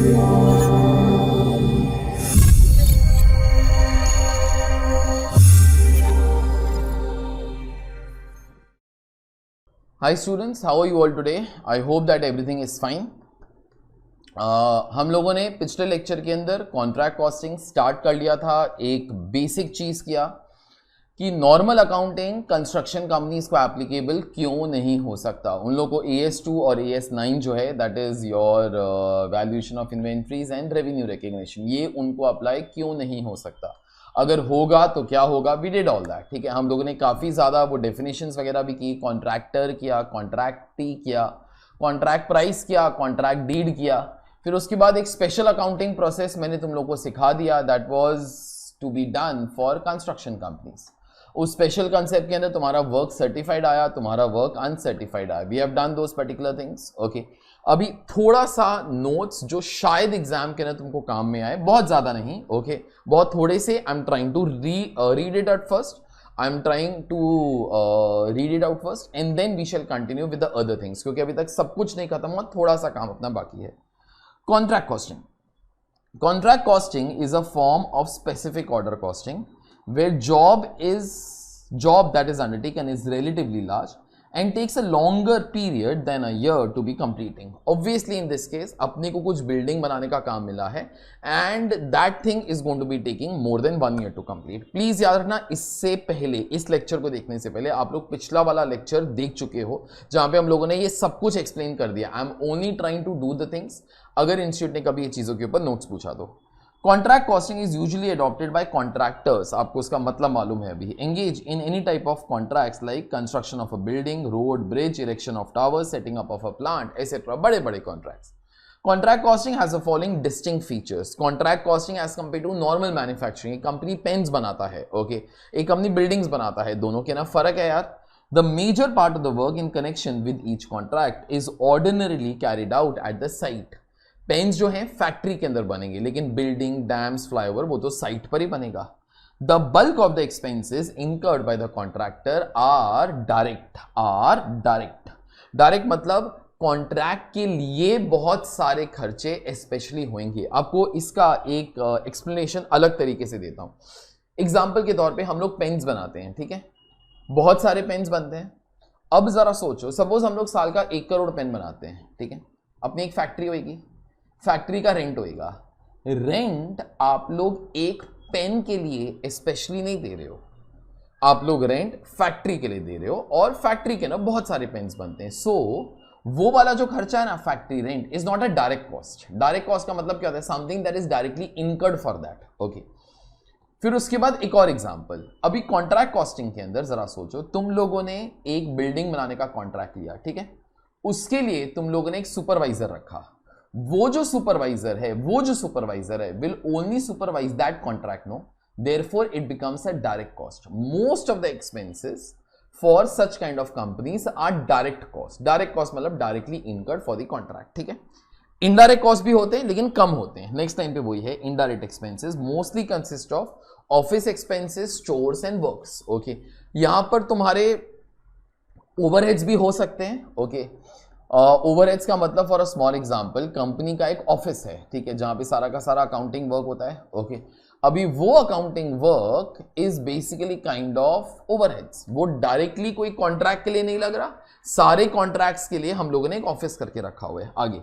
Hi students, how are you all today? I hope that everything is fine. हम लोगों ने पिछले lecture के अंदर कॉन्ट्रैक्ट कॉस्टिंग स्टार्ट कर लिया था. एक बेसिक चीज़ किया कि नॉर्मल अकाउंटिंग कंस्ट्रक्शन कंपनीज को एप्लीकेबल क्यों नहीं हो सकता. उन लोगों को AS2 और AS9 जो है that is your valuation of inventories and revenue recognition, ये उनको अप्लाई क्यों नहीं हो सकता. अगर होगा तो क्या होगा, वी डिड ऑल दैट. ठीक है, हम लोगों ने काफ़ी ज़्यादा वो डेफिनेशंस वगैरह भी की, कॉन्ट्रैक्टर किया, कॉन्ट्रैक्टी किया, कॉन्ट्रैक्ट प्राइस किया, कॉन्ट्रैक्ट डीड किया. फिर उसके बाद एक स्पेशल अकाउंटिंग प्रोसेस मैंने तुम लोग को सिखा दिया, that was to be done for construction companies. उस स्पेशल कंसेप्ट के अंदर तुम्हारा वर्क सर्टिफाइड आया, तुम्हारा वर्क अनसर्टिफाइड आया. We have done those particular things. Okay, अभी थोड़ा सा नोट्स जो शायद एग्जाम के अंदर तुमको काम में आए, बहुत ज्यादा नहीं. ओके, बहुत थोड़े से. I am trying to read it at first. I am trying to read it out first and then we shall continue with the other things, क्योंकि अभी तक सब कुछ नहीं खत्म हुआ, थोड़ा सा काम अपना बाकी है. Contract costing. Contract costing is a form of specific order costing where job that is undertaken is relatively large and takes a longer period than a year to be completing. Obviously in this case अपने को कुछ building बनाने का काम मिला है and that thing is going to be taking more than 1 year to complete. Please याद रखना, इससे पहले, इस लेक्चर को देखने से पहले आप लोग पिछला वाला लेक्चर देख चुके हो जहां पे हम लोगों ने ये सब कुछ एक्सप्लेन कर दिया. I am only trying to do the things. अगर इंस्टीट्यूट ने कभी ये चीजों के ऊपर नोट्स पूछा तो. Contract costing is usually adopted by contractors. आपको इसका मतलब मालूम है अभी. Engage in any type of contracts like construction of a building, road, bridge, erection of towers, setting up of a plant, etcetera. बड़े बड़े contracts. Contract costing has the following distinct features. Contract costing as compare to normal manufacturing. एक company pens बनाता है, okay, एक company buildings बनाता है, दोनों के ना फर्क है यार. The major part of the work in connection with each contract is ordinarily carried out at the site. Pens जो हैं फैक्ट्री के अंदर बनेंगे, लेकिन बिल्डिंग, डैम्स, फ्लाईओवर वो तो साइट पर ही बनेगा. The bulk of the expenses incurred by the contractor are direct. Direct मतलब कॉन्ट्रैक्ट के लिए बहुत सारे खर्चे स्पेशली होंगे. आपको इसका एक एक्सप्लेनेशन अलग तरीके से देता हूं. एग्जाम्पल के तौर पे हम लोग पेन्स बनाते हैं, ठीक है, बहुत सारे पेन्स बनते हैं. अब जरा सोचो, सपोज हम लोग साल का 1 करोड़ पेन बनाते हैं, ठीक है, अपनी एक फैक्ट्री होगी, फैक्ट्री का रेंट होएगा. रेंट आप लोग एक पेन के लिए स्पेशली नहीं दे रहे हो, आप लोग रेंट फैक्ट्री के लिए दे रहे हो, और फैक्ट्री के ना बहुत सारे पेन्स बनते हैं. सो वो वाला जो खर्चा है ना, factory rent, is not a direct cost. Direct cost का मतलब क्या होता है, something that is directly incurred for that. Okay, फिर उसके बाद एक और एग्जांपल. अभी कॉन्ट्रैक्ट कॉस्टिंग के अंदर जरा सोचो, तुम लोगों ने एक बिल्डिंग बनाने का कॉन्ट्रैक्ट लिया, ठीक है, उसके लिए तुम लोगों ने एक सुपरवाइजर रखा. वो जो सुपरवाइजर है will only supervise that contract, no, therefore it becomes a direct cost. Most of the expenses for such kind of companies are direct cost. Direct cost मतलब directly incurred for the contract, ठीक है. Indirect cost भी होते हैं लेकिन कम होते हैं. Next time पे वही है. Indirect expenses mostly consist of office expenses, stores and works. Okay, यहां पर तुम्हारे ओवरहेड्स भी हो सकते हैं. ओके, ओवरहेड्स का मतलब for a small example, company का एक ऑफिस है, ठीक है, जहां पे सारा का सारा अकाउंटिंग वर्क होता है. ओके, अभी वो accounting work is basically kind of overheads. वो डायरेक्टली कोई कॉन्ट्रैक्ट के लिए नहीं लग रहा, सारे कॉन्ट्रैक्ट्स के लिए हम लोगों ने एक ऑफिस करके रखा हुआ है. आगे,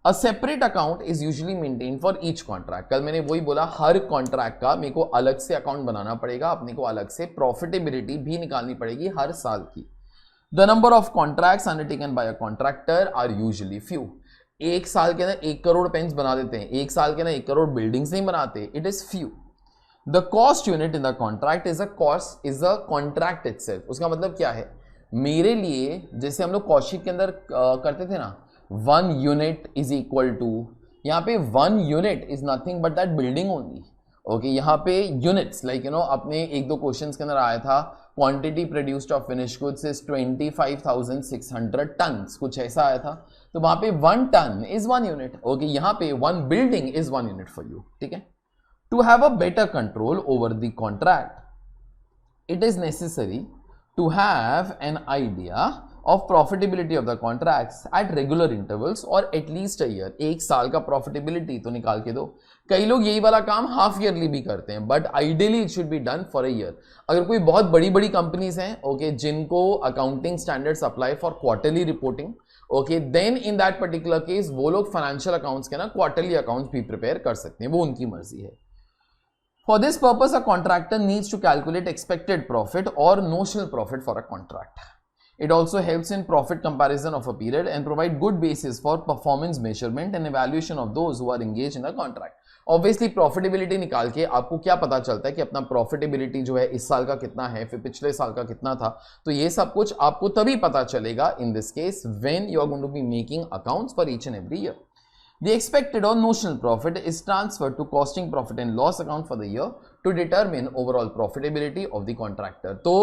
A separate account is usually maintained for each contract. कल मैंने वही बोला, हर कॉन्ट्रैक्ट का मेरे को अलग से अकाउंट बनाना पड़ेगा, अपने को अलग से प्रॉफिटेबिलिटी भी निकालनी पड़ेगी हर साल की. The number of contracts undertaken by a contractor are usually few. एक साल के अंदर 1 करोड़ पेन्स बना देते हैं, एक साल के अंदर 1 करोड़ बिल्डिंग्स नहीं बनाते. It is few. The cost unit in the contract is a contract itself. उसका मतलब क्या है, मेरे लिए जैसे हम लोग कॉस्ट शीट के अंदर करते थे ना, 1 यूनिट इज इक्वल टू, यहाँ पे 1 unit is nothing but that building only. Okay, यहाँ पे यूनिट्स लाइक यू नो, अपने 1-2 क्वेश्चंस के अंदर आया था, quantity produced of finish goods is 25,600 tons, कुछ ऐसा आया था. तो वहां पे 1 टन इज 1 यूनिट. ओके, यहाँ पे 1 building is 1 unit for you, ठीक है. To have a better control over the contract, it is necessary to have an idea of profitability of the contracts at regular intervals or at least a year. एक साल का profitability तो निकाल के दो. कई लोग यही वाला काम हाफ ईयरली भी करते हैं, but ideally it should be done for a year. अगर कोई बहुत बड़ी बड़ी कंपनीज हैं, ओके, जिनको accounting standards apply for quarterly reporting, okay, then in that particular case वो लोग फाइनेंशियल अकाउंट्स के ना क्वार्टरली अकाउंट्स भी प्रिपेयर कर सकते हैं, वो उनकी मर्जी है. For this purpose, a contractor needs to calculate expected profit or notional profit for a contract. It also helps in profit comparison of a period and provide good basis for performance measurement and evaluation of those who are engaged in the contract. Obviously, profitability निकाल के आपको क्या पता चलता है कि अपना profitability जो है इस साल का कितना है, फिर पिछले साल का कितना था, तो ये सब कुछ आपको तभी पता चलेगा in this case when you are going to be making accounts for each and every year. The expected or notional profit is transferred to costing profit and loss account for the year to determine overall profitability of the contractor. तो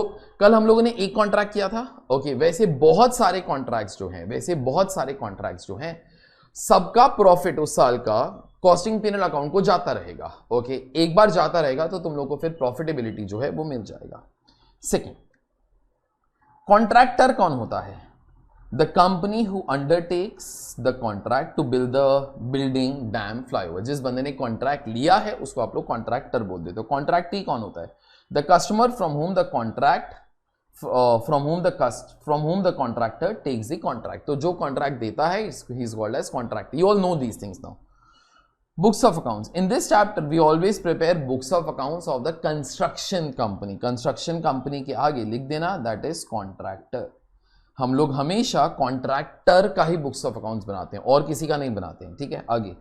कल हम लोगों ने एक contract किया था, okay, वैसे बहुत सारे कॉन्ट्रैक्ट्स जो हैं, सबका प्रॉफिट उस साल का कॉस्टिंग P&L अकाउंट को जाता रहेगा, ओके, एक बार जाता रहेगा तो तुम लोग को फिर प्रॉफिटेबिलिटी जो है वो मिल जाएगा. सेकेंड, कॉन्ट्रैक्टर कौन होता है? The company who undertakes the contract to build the building, dam, flyover. जिस बंदे ने कॉन्ट्रैक्ट लिया है उसको आप लोग कॉन्ट्रैक्टर बोल देते हो. कॉन्ट्रैक्टी कौन होता है? The customer from whom the contractor takes the contract. तो जो कॉन्ट्रैक्ट देता है he is called as contractor. You all know these things now. Books of accounts. In this chapter we always prepare books of accounts of the construction company. Construction company के आगे लिख देना that is contractor. हम लोग हमेशा contractor का ही books of accounts बनाते हैं और किसी का नहीं बनाते हैं, ठीक है. आगे,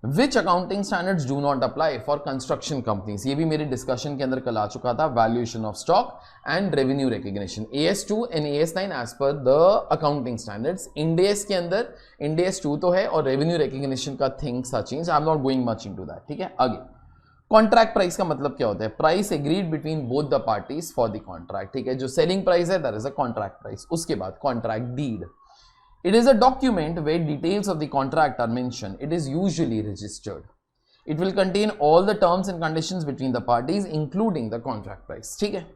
which accounting standards do not apply for construction companies. ये भी मेरे डिस्कशन के अंदर कल आ चुका था. Valuation of stock and revenue recognition, AS2 and AS9 as per the accounting standards. इंडेस के अंदर इंडेस 2 तो है और रेवेन्यू रिकग्निशन का things are change. I am not going much into that, ठीक है. आगे, कॉन्ट्रैक्ट प्राइस का मतलब क्या होता है? Price agreed between both the parties for the contract, ठीक है. जो सेलिंग प्राइस है that is a contract price. उसके बाद contract deed. It is a document where details of the contract are mentioned. It is usually registered. It will contain all the terms and conditions between the parties including the contract price, ठीक है.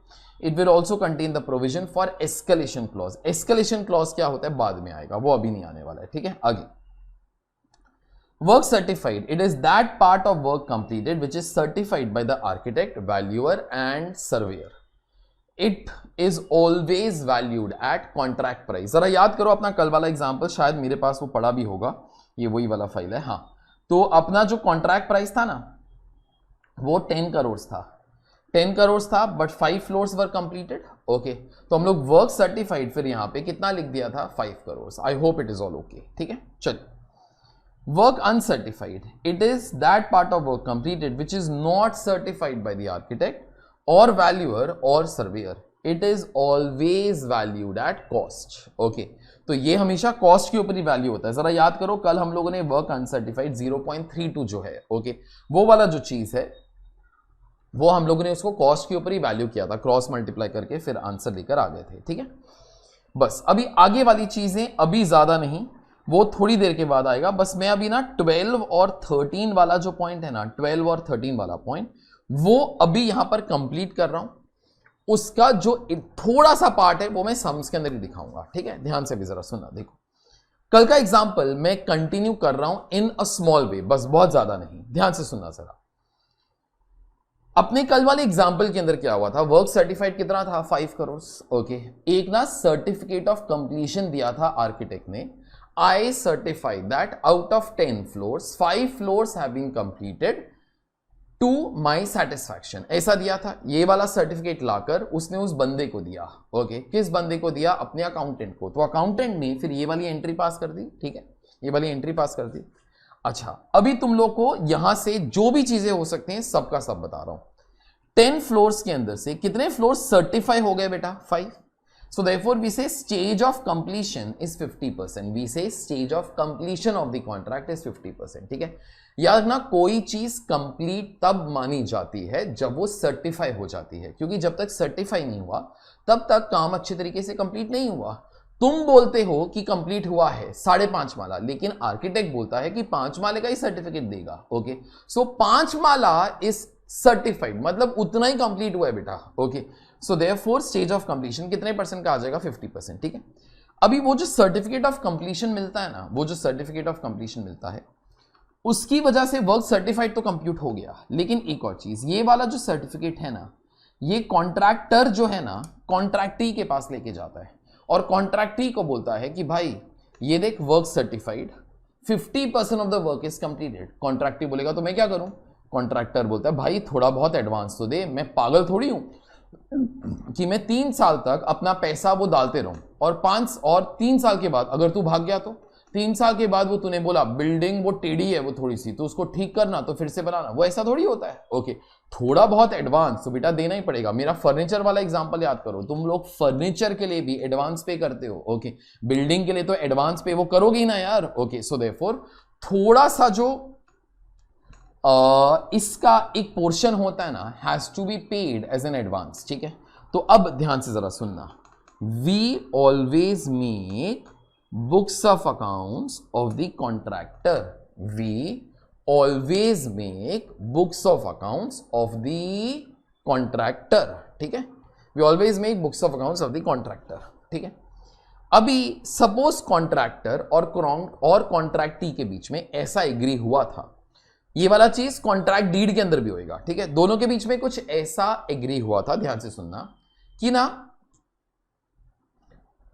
It will also contain the provision for escalation clause. Escalation clause क्या होता है बाद में आएगा, वो अभी नहीं आने वाला है, ठीक है. आगे, work certified. It is that part of work completed which is certified by the architect, valuer and surveyor. It is always valued at contract price. जरा याद करो अपना कल वाला एग्जांपल, शायद मेरे पास वो पड़ा भी होगा, ये वही वाला फाइल है. हाँ, तो अपना जो कॉन्ट्रैक्ट प्राइस था ना वो 10 करोड़ था. 10 करोड़ था but 5 floors were completed, okay. तो हम लोग वर्क सर्टिफाइड फिर यहां पे कितना लिख दिया था? 5 crore. I hope it is all okay, ठीक है. चलिए, work uncertified. It is that part of work completed which is not certified by the architect or valuer or surveyor. It is always valued at cost. Okay, तो ये हमेशा cost के ऊपर ही value होता है. जरा याद करो कल हम लोगों ने वर्क अनसर्टिफाइड 0.32 जो है, ओके, वो वाला जो चीज है वो हम लोगों ने उसको कॉस्ट के ऊपर ही वैल्यू किया था, क्रॉस मल्टीप्लाई करके फिर आंसर लेकर आ गए थे, ठीक है. बस अभी आगे वाली चीजें अभी ज्यादा नहीं, वो थोड़ी देर के बाद आएगा. बस मैं अभी ना 12 और 13 वाला जो पॉइंट है ना, 12 और 13 वाला पॉइंट, वो अभी यहां पर कंप्लीट कर रहा हूं. उसका जो थोड़ा सा पार्ट है वो मैं सम्स के अंदर ही दिखाऊंगा, ठीक है. ध्यान से भी जरा सुनना. देखो, कल का एग्जाम्पल मैं कंटिन्यू कर रहा हूं इन अ स्मॉल वे, बस बहुत ज्यादा नहीं. ध्यान से सुनना जरा. अपने कल वाले एग्जाम्पल के अंदर क्या हुआ था? वर्क सर्टिफाइड कितना था? 5 करोड़, ओके. एक ना सर्टिफिकेट ऑफ कंप्लीशन दिया था आर्किटेक्ट ने. I certify that out of 10 floors, 5 floors have been completed to my satisfaction. ऐसा दिया था. ये वाला सर्टिफिकेट लाकर उसने उस बंदे को दिया, ओके. किस बंदे को दिया? अपने अकाउंटेंट को. तो अकाउंटेंट ने फिर ये वाली एंट्री पास कर दी, ठीक है. ये वाली एंट्री पास कर दी. अच्छा, अभी तुम लोग को यहां से जो भी चीजें हो सकती हैं सबका सब बता रहा हूं. 10 फ्लोर्स के अंदर से कितने फ्लोर्स सर्टिफाई हो गए बेटा? 5. So therefore we say stage of completion is 50%. We say stage of completion of the contract is 50%. ठीक है. याद रखना, कोई चीज कंप्लीट तब मानी जाती है जब वो सर्टिफाई हो जाती है, क्योंकि जब तक सर्टिफाई नहीं हुआ तब तक काम अच्छे तरीके से कंप्लीट नहीं हुआ. तुम बोलते हो कि कंप्लीट हुआ है 5.5 माला, लेकिन आर्किटेक्ट बोलता है कि 5 माले का ही सर्टिफिकेट देगा, okay. So 5 Mala is certified, मतलब उतना ही कंप्लीट हुआ है बेटा, okay. So therefore stage of completion कितने परसेंट का आ जाएगा? 50%। ठीक है, अभी वो जो सर्टिफिकेट ऑफ कंप्लीशन मिलता है ना, वो जो सर्टिफिकेट ऑफ कंप्लीशन मिलता है उसकी वजह से वर्क सर्टिफाइड तो कंप्यूट हो गया, लेकिन एक और चीज, ये वाला जो सर्टिफिकेट है ना, ये कॉन्ट्रैक्टर जो है ना कॉन्ट्रैक्टी के पास लेके जाता है और कॉन्ट्रैक्टी को बोलता है कि भाई ये देख work certified, 50% of the work is completed. Contractee बोलेगा तो मैं क्या करूं? कॉन्ट्रैक्टर बोलता है भाई थोड़ा बहुत एडवांस तो दे, मैं पागल थोड़ी हूं कि मैं 3 साल तक अपना पैसा वो डालते रहूं और 3 साल के बाद अगर तू भाग गया तो 3 साल के बाद वो तूने बोला बिल्डिंग वो टेढ़ी है वो थोड़ी सी, तो उसको ठीक करना तो फिर से बनाना, वो ऐसा थोड़ी होता है। ओके, थोड़ा बहुत एडवांस तो बेटा देना ही पड़ेगा। मेरा फर्नीचर वाला एग्जांपल याद करो, तुम लोग फर्नीचर के लिए भी एडवांस पे करते हो। ओके, बिल्डिंग के लिए तो एडवांस पे वो करोगे ही ना यार। ओके, सो देयरफॉर थोड़ा सा जो इसका एक पोर्शन होता है ना has to be paid as an advance. ठीक है, तो अब ध्यान से जरा सुनना, we always make books of accounts of the contractor, we always make books of accounts of the contractor. ठीक है, we always make books of accounts of the contractor. ठीक है, अभी सपोज कॉन्ट्रैक्टर और कॉन्ट्रैक्टी के बीच में ऐसा एग्री हुआ था, ये वाला चीज कॉन्ट्रैक्ट डीड के अंदर भी होएगा। ठीक है, दोनों के बीच में कुछ ऐसा एग्री हुआ था, ध्यान से सुनना, कि ना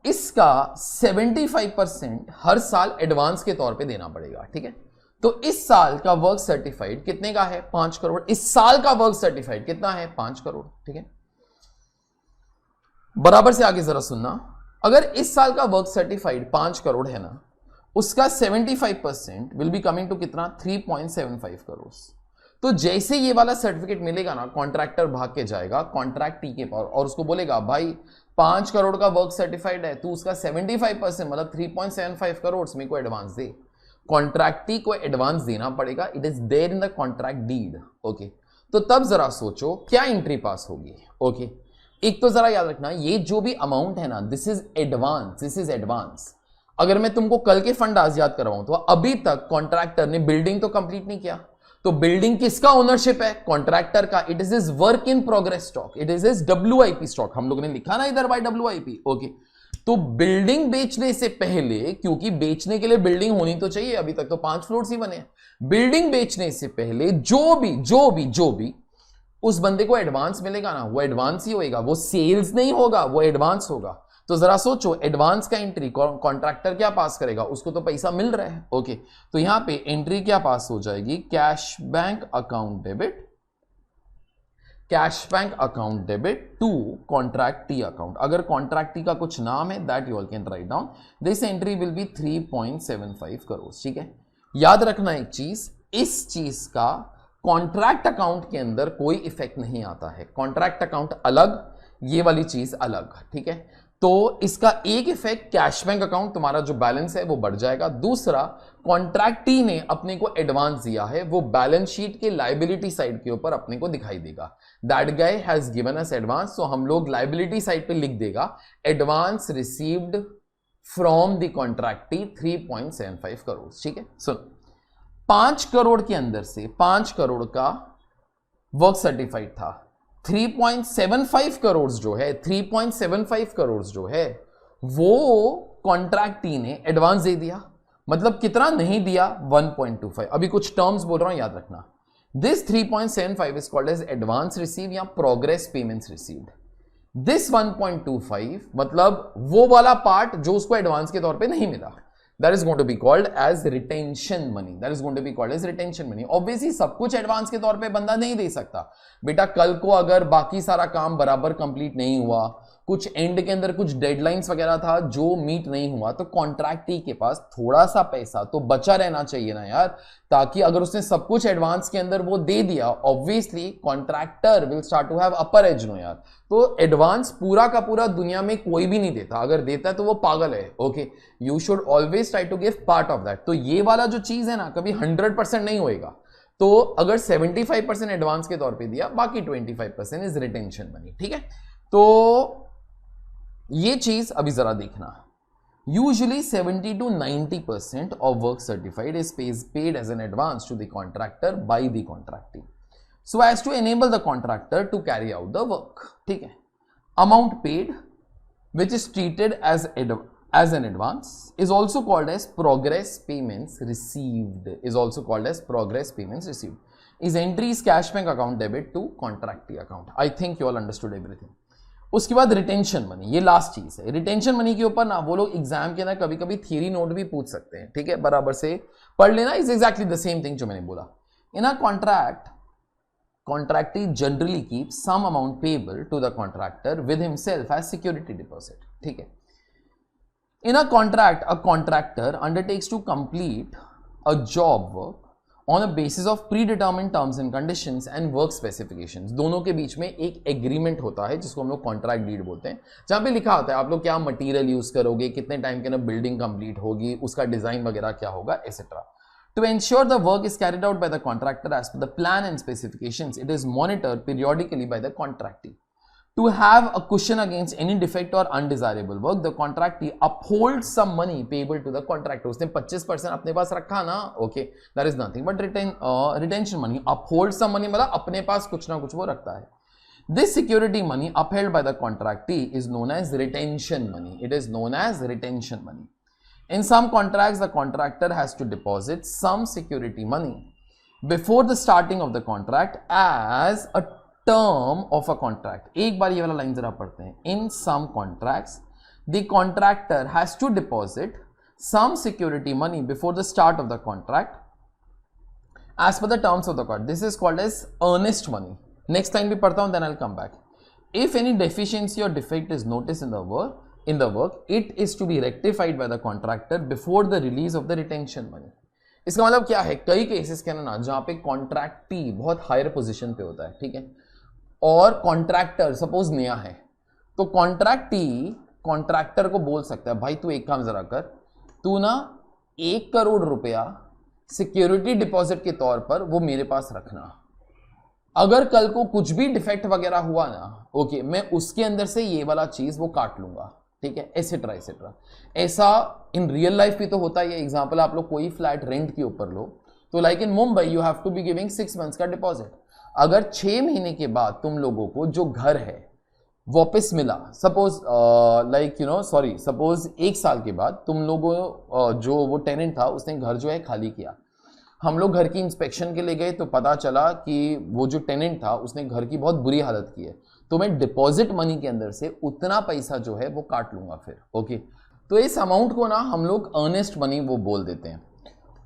इसका 75% हर साल एडवांस के तौर पे देना पड़ेगा। ठीक है, तो इस साल का वर्क सर्टिफाइड कितने का है? 5 करोड़। इस साल का वर्क सर्टिफाइड कितना है? 5 करोड़। ठीक है, बराबर से आगे जरा सुनना, अगर इस साल का वर्क सर्टिफाइड 5 करोड़ है ना, उसका 75% विल बी कमिंग टू कितना? 3.75 करोड़। तो जैसे ये वाला सर्टिफिकेट मिलेगा ना, कॉन्ट्रैक्टर भाग के जाएगा कॉन्ट्रैक्टी के पास और उसको बोलेगा भाई 5 करोड़ का वर्क सर्टिफाइड है, तू उसका 75% मतलब 3.75 करोड़ मेरे को एडवांस दे। कॉन्ट्रैक्टी को एडवांस देना पड़ेगा, it is there in the contract deed. Okay, तो तब जरा सोचो क्या एंट्री पास होगी। ओके, एक तो जरा याद रखना, ये जो भी अमाउंट है ना, this is advance, this is advance. अगर मैं तुमको कल के फंड आज याद करवाऊं तो अभी तक कॉन्ट्रैक्टर ने बिल्डिंग तो कंप्लीट नहीं किया, तो बिल्डिंग किसका ओनरशिप है? कॉन्ट्रैक्टर का। It is is work in progress stock, it is is WIP stock, हम लोगों ने लिखा ना इधर बाय WIP। ओके, तो बिल्डिंग बेचने से पहले, क्योंकि बेचने के लिए बिल्डिंग होनी तो चाहिए, अभी तक तो 5 फ्लोर्स ही बने हैं, बिल्डिंग बेचने से पहले जो भी उस बंदे को एडवांस मिलेगा ना, वो एडवांस ही होएगा, वो सेल्स नहीं होगा, वो एडवांस होगा। तो जरा सोचो, एडवांस का एंट्री कॉन्ट्रैक्टर क्या पास करेगा? उसको तो पैसा मिल रहा है। ओके, तो यहां पे एंट्री क्या पास हो जाएगी? Cash bank account debit, cash bank account debit to contractee account. अगर कॉन्ट्रैक्टी का कुछ नाम है that you all can write down, this entry will be 3.75 crore. ठीक है, याद रखना एक चीज, इस चीज का कॉन्ट्रैक्ट अकाउंट के अंदर कोई इफेक्ट नहीं आता है। कॉन्ट्रैक्ट अकाउंट अलग, ये वाली चीज अलग। ठीक है, तो इसका एक इफेक्ट कैश बैंक अकाउंट, तुम्हारा जो बैलेंस है वो बढ़ जाएगा। दूसरा, कॉन्ट्रैक्टी ने अपने को एडवांस दिया है, वो बैलेंस शीट के लायबिलिटी साइड के ऊपर अपने को दिखाई देगा, that guy has given us advance. तो हम लोग लायबिलिटी साइड पे लिख देगा advance received from the contractee 3.75 crore. ठीक है, सुन, 5 करोड़ के अंदर से 5 करोड़ का वर्क सर्टिफाइड था, 3.75 करोड़ जो है, 3.75 करोड़ जो है वो कॉन्ट्रैक्टी ने एडवांस दे दिया। मतलब कितना नहीं दिया? 1.25। अभी कुछ टर्म्स बोल रहा हूं, याद रखना। This 3.75 is called as advance receive या प्रोग्रेस पेमेंट्स रिसीव्ड। दिस 1.25 मतलब वो वाला पार्ट जो उसको एडवांस के तौर पे नहीं मिला, that is going to be called as retention money, that is going to be called as retention money। obviously सब कुछ एडवांस के तौर पे बंदा नहीं दे सकता बेटा। कल को अगर बाकी सारा काम बराबर कंप्लीट नहीं हुआ, कुछ एंड के अंदर कुछ डेडलाइंस वगैरह था जो मीट नहीं हुआ, तो कॉन्ट्रैक्टी के पास थोड़ा सा पैसा तो बचा रहना चाहिए ना यार, ताकि अगर उसने सब कुछ एडवांस के अंदर वो दे दिया, obviously contractor will start to have upper edge no यार। तो एडवांस पूरा का पूरा दुनिया में कोई भी नहीं देता, अगर देता है तो वो पागल है। Okay, you should always try to give part of that. तो ये वाला जो चीज है ना, कभी 100% नहीं होएगा। तो अगर 75% एडवांस के तौर पे दिया, बाकी 25% इज रिटेंशन मनी। ठीक है, तो ये चीज अभी जरा देखना। Usually 70 to 90% of work certified is paid as an advance to the contractor by the contractee, so as to enable the contractor to carry out the work. ठीक है, amount paid which is treated as an advance is also called as progress payments received, is also called as progress payments received. Is entry is cash bank account debit to contractee account. I think you all understood everything. उसके बाद retention money, ये last चीज है। Retention money के ऊपर ना वो लोग एग्जाम के अंदर कभी कभी थ्योरी नोट भी पूछ सकते हैं, ठीक है, बराबर से पढ़ लेना। Is exactly the same thing जो मैंने बोला। In a contract, contractee generally keeps some amount payable to the contractor with himself as security deposit, ठीक है। In a contract, a contractor undertakes to complete a job work on a basis of predetermined terms and conditions and work specifications। दोनों के बीच में एक agreement होता है जिसको हम लोग कॉन्ट्रैक्ट डीड बोलते हैं, जहां पे लिखा होता है आप लोग क्या मटेरियल यूज करोगे, कितने टाइम के अंदर बिल्डिंग कंप्लीट होगी, उसका डिजाइन वगैरह क्या होगा, etcetera. To ensure the work is carried out by the contractor as per the plan and specifications, it is monitored periodically by the contractee. To have a cushion against any defect or undesirable work, the contractee upholds some money payable to the contractor. उसने 25% अपने पास रखा ना, okay, that is nothing but retention money. Uphold some money मतलब अपने पास कुछ ना कुछ वो रखता है। This security money upheld by the contractee is known as retention money. It is known as retention money. In some contracts, the contractor has to deposit some security money before the starting of the contract as a term of a contract. एक बार ये वाला line जरा पढ़ते हैं। In some contracts, the contractor has to deposit some security money before the start of the contract as per the terms of the contract. This is called as earnest money. Next line भी पढ़ता हूँ, then I'll come back. If any deficiency or defect is noticed in the work, it is to be rectified by the contractor before the release of the retention money. इसका मतलब क्या है, कई cases के ना जहां पे कॉन्ट्रैक्टी बहुत हायर पोजीशन पे होता है, ठीक है, और कॉन्ट्रैक्टर सपोज नया है, तो कॉन्ट्रैक्टी कॉन्ट्रैक्टर को बोल सकता है भाई तू एक काम जरा कर, तू ना 1 करोड़ रुपया सिक्योरिटी डिपॉजिट के तौर पर वो मेरे पास रखना, अगर कल को कुछ भी डिफेक्ट वगैरह हुआ ना, ओके, मैं उसके अंदर से ये वाला चीज वो काट लूंगा, ठीक है, एसेट्रा एसेट्रा। ऐसा इन रियल लाइफ भी तो होता है। एग्जांपल आप लोग कोई फ्लैट रेंट के ऊपर लो, तो like in Mumbai you have to be giving 6 months का डिपॉजिट। अगर 6 महीने के बाद तुम लोगों को जो घर है वापस मिला, सपोज सपोज 1 साल के बाद तुम लोगों जो वो टेनेंट था उसने घर जो है खाली किया, हम लोग घर की इंस्पेक्शन के लिए गए तो पता चला कि वो जो टेनेंट था उसने घर की बहुत बुरी हालत की है, तो मैं डिपॉजिट मनी के अंदर से उतना पैसा जो है वो काट लूंगा फिर, ओके। तो इस अमाउंट को ना हम लोग अर्नेस्ट मनी वो बोल देते हैं।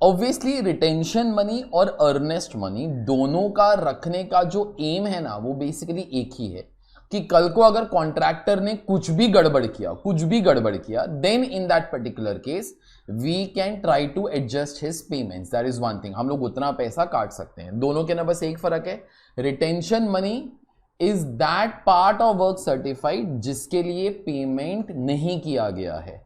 ऑब्वियसली रिटेंशन मनी और अर्नेस्ट मनी दोनों का रखने का जो एम है ना वो बेसिकली एक ही है कि कल को अगर कॉन्ट्रैक्टर ने कुछ भी गड़बड़ किया then in that particular case we can try to adjust his payments, that is one thing. हम लोग उतना पैसा काट सकते हैं। दोनों के ना बस एक फर्क है, retention money is that part of work certified जिसके लिए पेमेंट नहीं किया गया है,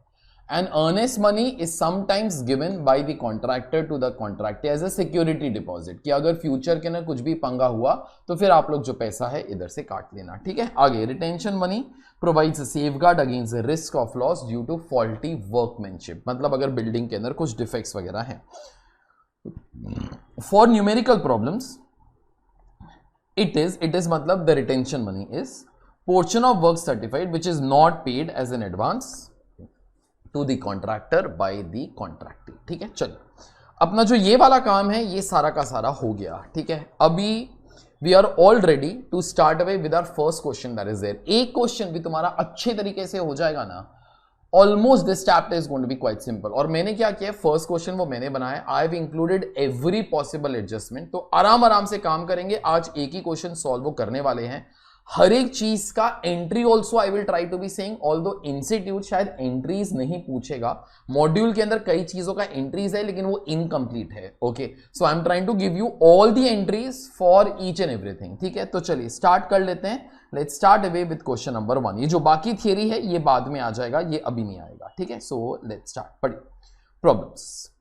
and earnest money is sometimes given by the contractor to the contractor as a security deposit, कि अगर फ्यूचर के ना कुछ भी पंगा हुआ तो फिर आप लोग जो पैसा है इधर से काट लेना, ठीक है। आगे, retention money provides a safeguard against the risk of loss due to faulty workmanship, मतलब अगर बिल्डिंग के अंदर कुछ डिफेक्ट्स वगैरह हैं। For numerical problems it is मतलब the retention money is portion of work certified which is not paid as an advance to the contractor by the contractee, ठीक है। चलिए, अपना जो ये वाला काम है ये सारा का सारा हो गया, ठीक है। अभी we are all ready to start away with our first question that is there. एक क्वेश्चन भी तुम्हारा अच्छे तरीके से हो जाएगा ना, almost this chapter is going to be quite simple. और मैंने क्या किया, फर्स्ट क्वेश्चन वो मैंने बनाया, I have included every possible adjustment, तो आराम से काम करेंगे। आज एक ही क्वेश्चन सॉल्व करने वाले हैं, हर एक चीज का entry also I will try to be saying, although institute शायद एंट्रीज नहीं पूछेगा, मॉड्यूल के अंदर कई चीजों का एंट्रीज है लेकिन वो इनकम्प्लीट है, okay. So I am trying to give you all the entries for each and everything, ठीक है। तो चलिए स्टार्ट कर लेते हैं। Let's start away with question number 1। ये जो बाकी थियरी है ये बाद में आ जाएगा, ये अभी नहीं आएगा, ठीक है। So let's start. पढ़िए प्रॉब्लम्स।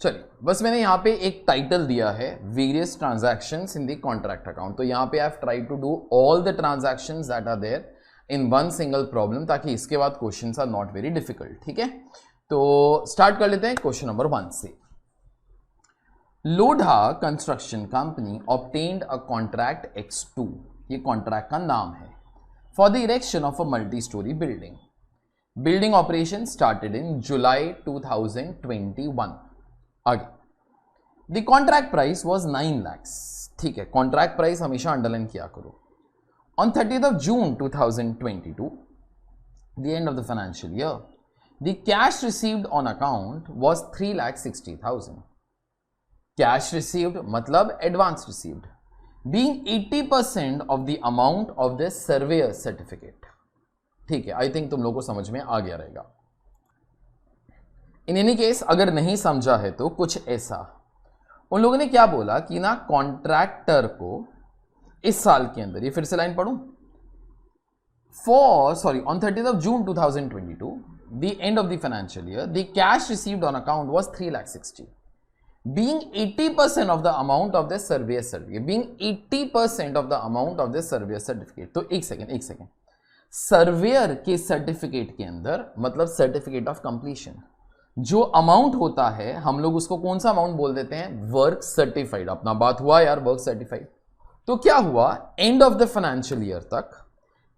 चलिए, बस मैंने यहां पे एक टाइटल दिया है, various transactions in the contract account. तो यहां पे I have tried to do all the transactions that are there in one single problem, ताकि इसके बाद questions are not very difficult, ठीक है। तो स्टार्ट कर लेते हैं क्वेश्चन नंबर 1 से। Lodha construction company obtained a contract X2, ये कॉन्ट्रैक्ट का नाम है, for the erection of a multi-story building. Building operation started in July 2021. आगे, the contract price was 9 lakhs. ठीक है, कॉन्ट्रैक्ट प्राइस हमेशा अंडरलाइन किया करो. On 30th of June 2022, the end of the financial year, the cash received on account was 3,60,000. Cash received मतलब advance received, being 80% of the amount of the surveyor certificate. ठीक है, I think तुम लोगों को समझ में आ गया रहेगा. इन एनी केस अगर नहीं समझा है तो कुछ ऐसा, उन लोगों ने क्या बोला कि ना कॉन्ट्रैक्टर को इस साल के अंदर, ये फिर से लाइन पढ़ूं, on 30th of June 2022, the end of the financial year, the cash received on account was 3,60,000. Being 80% of the amount of the surveyor certificate, being 80% of the amount of the surveyor certificate. तो एक second, surveyor के certificate के अंदर मतलब certificate of completion, जो amount होता है हम लोग उसको कौन सा अमाउंट बोल देते हैं, वर्क सर्टिफाइड. अपना बात हुआ यार, वर्क सर्टिफाइड. तो क्या हुआ, end of the financial year तक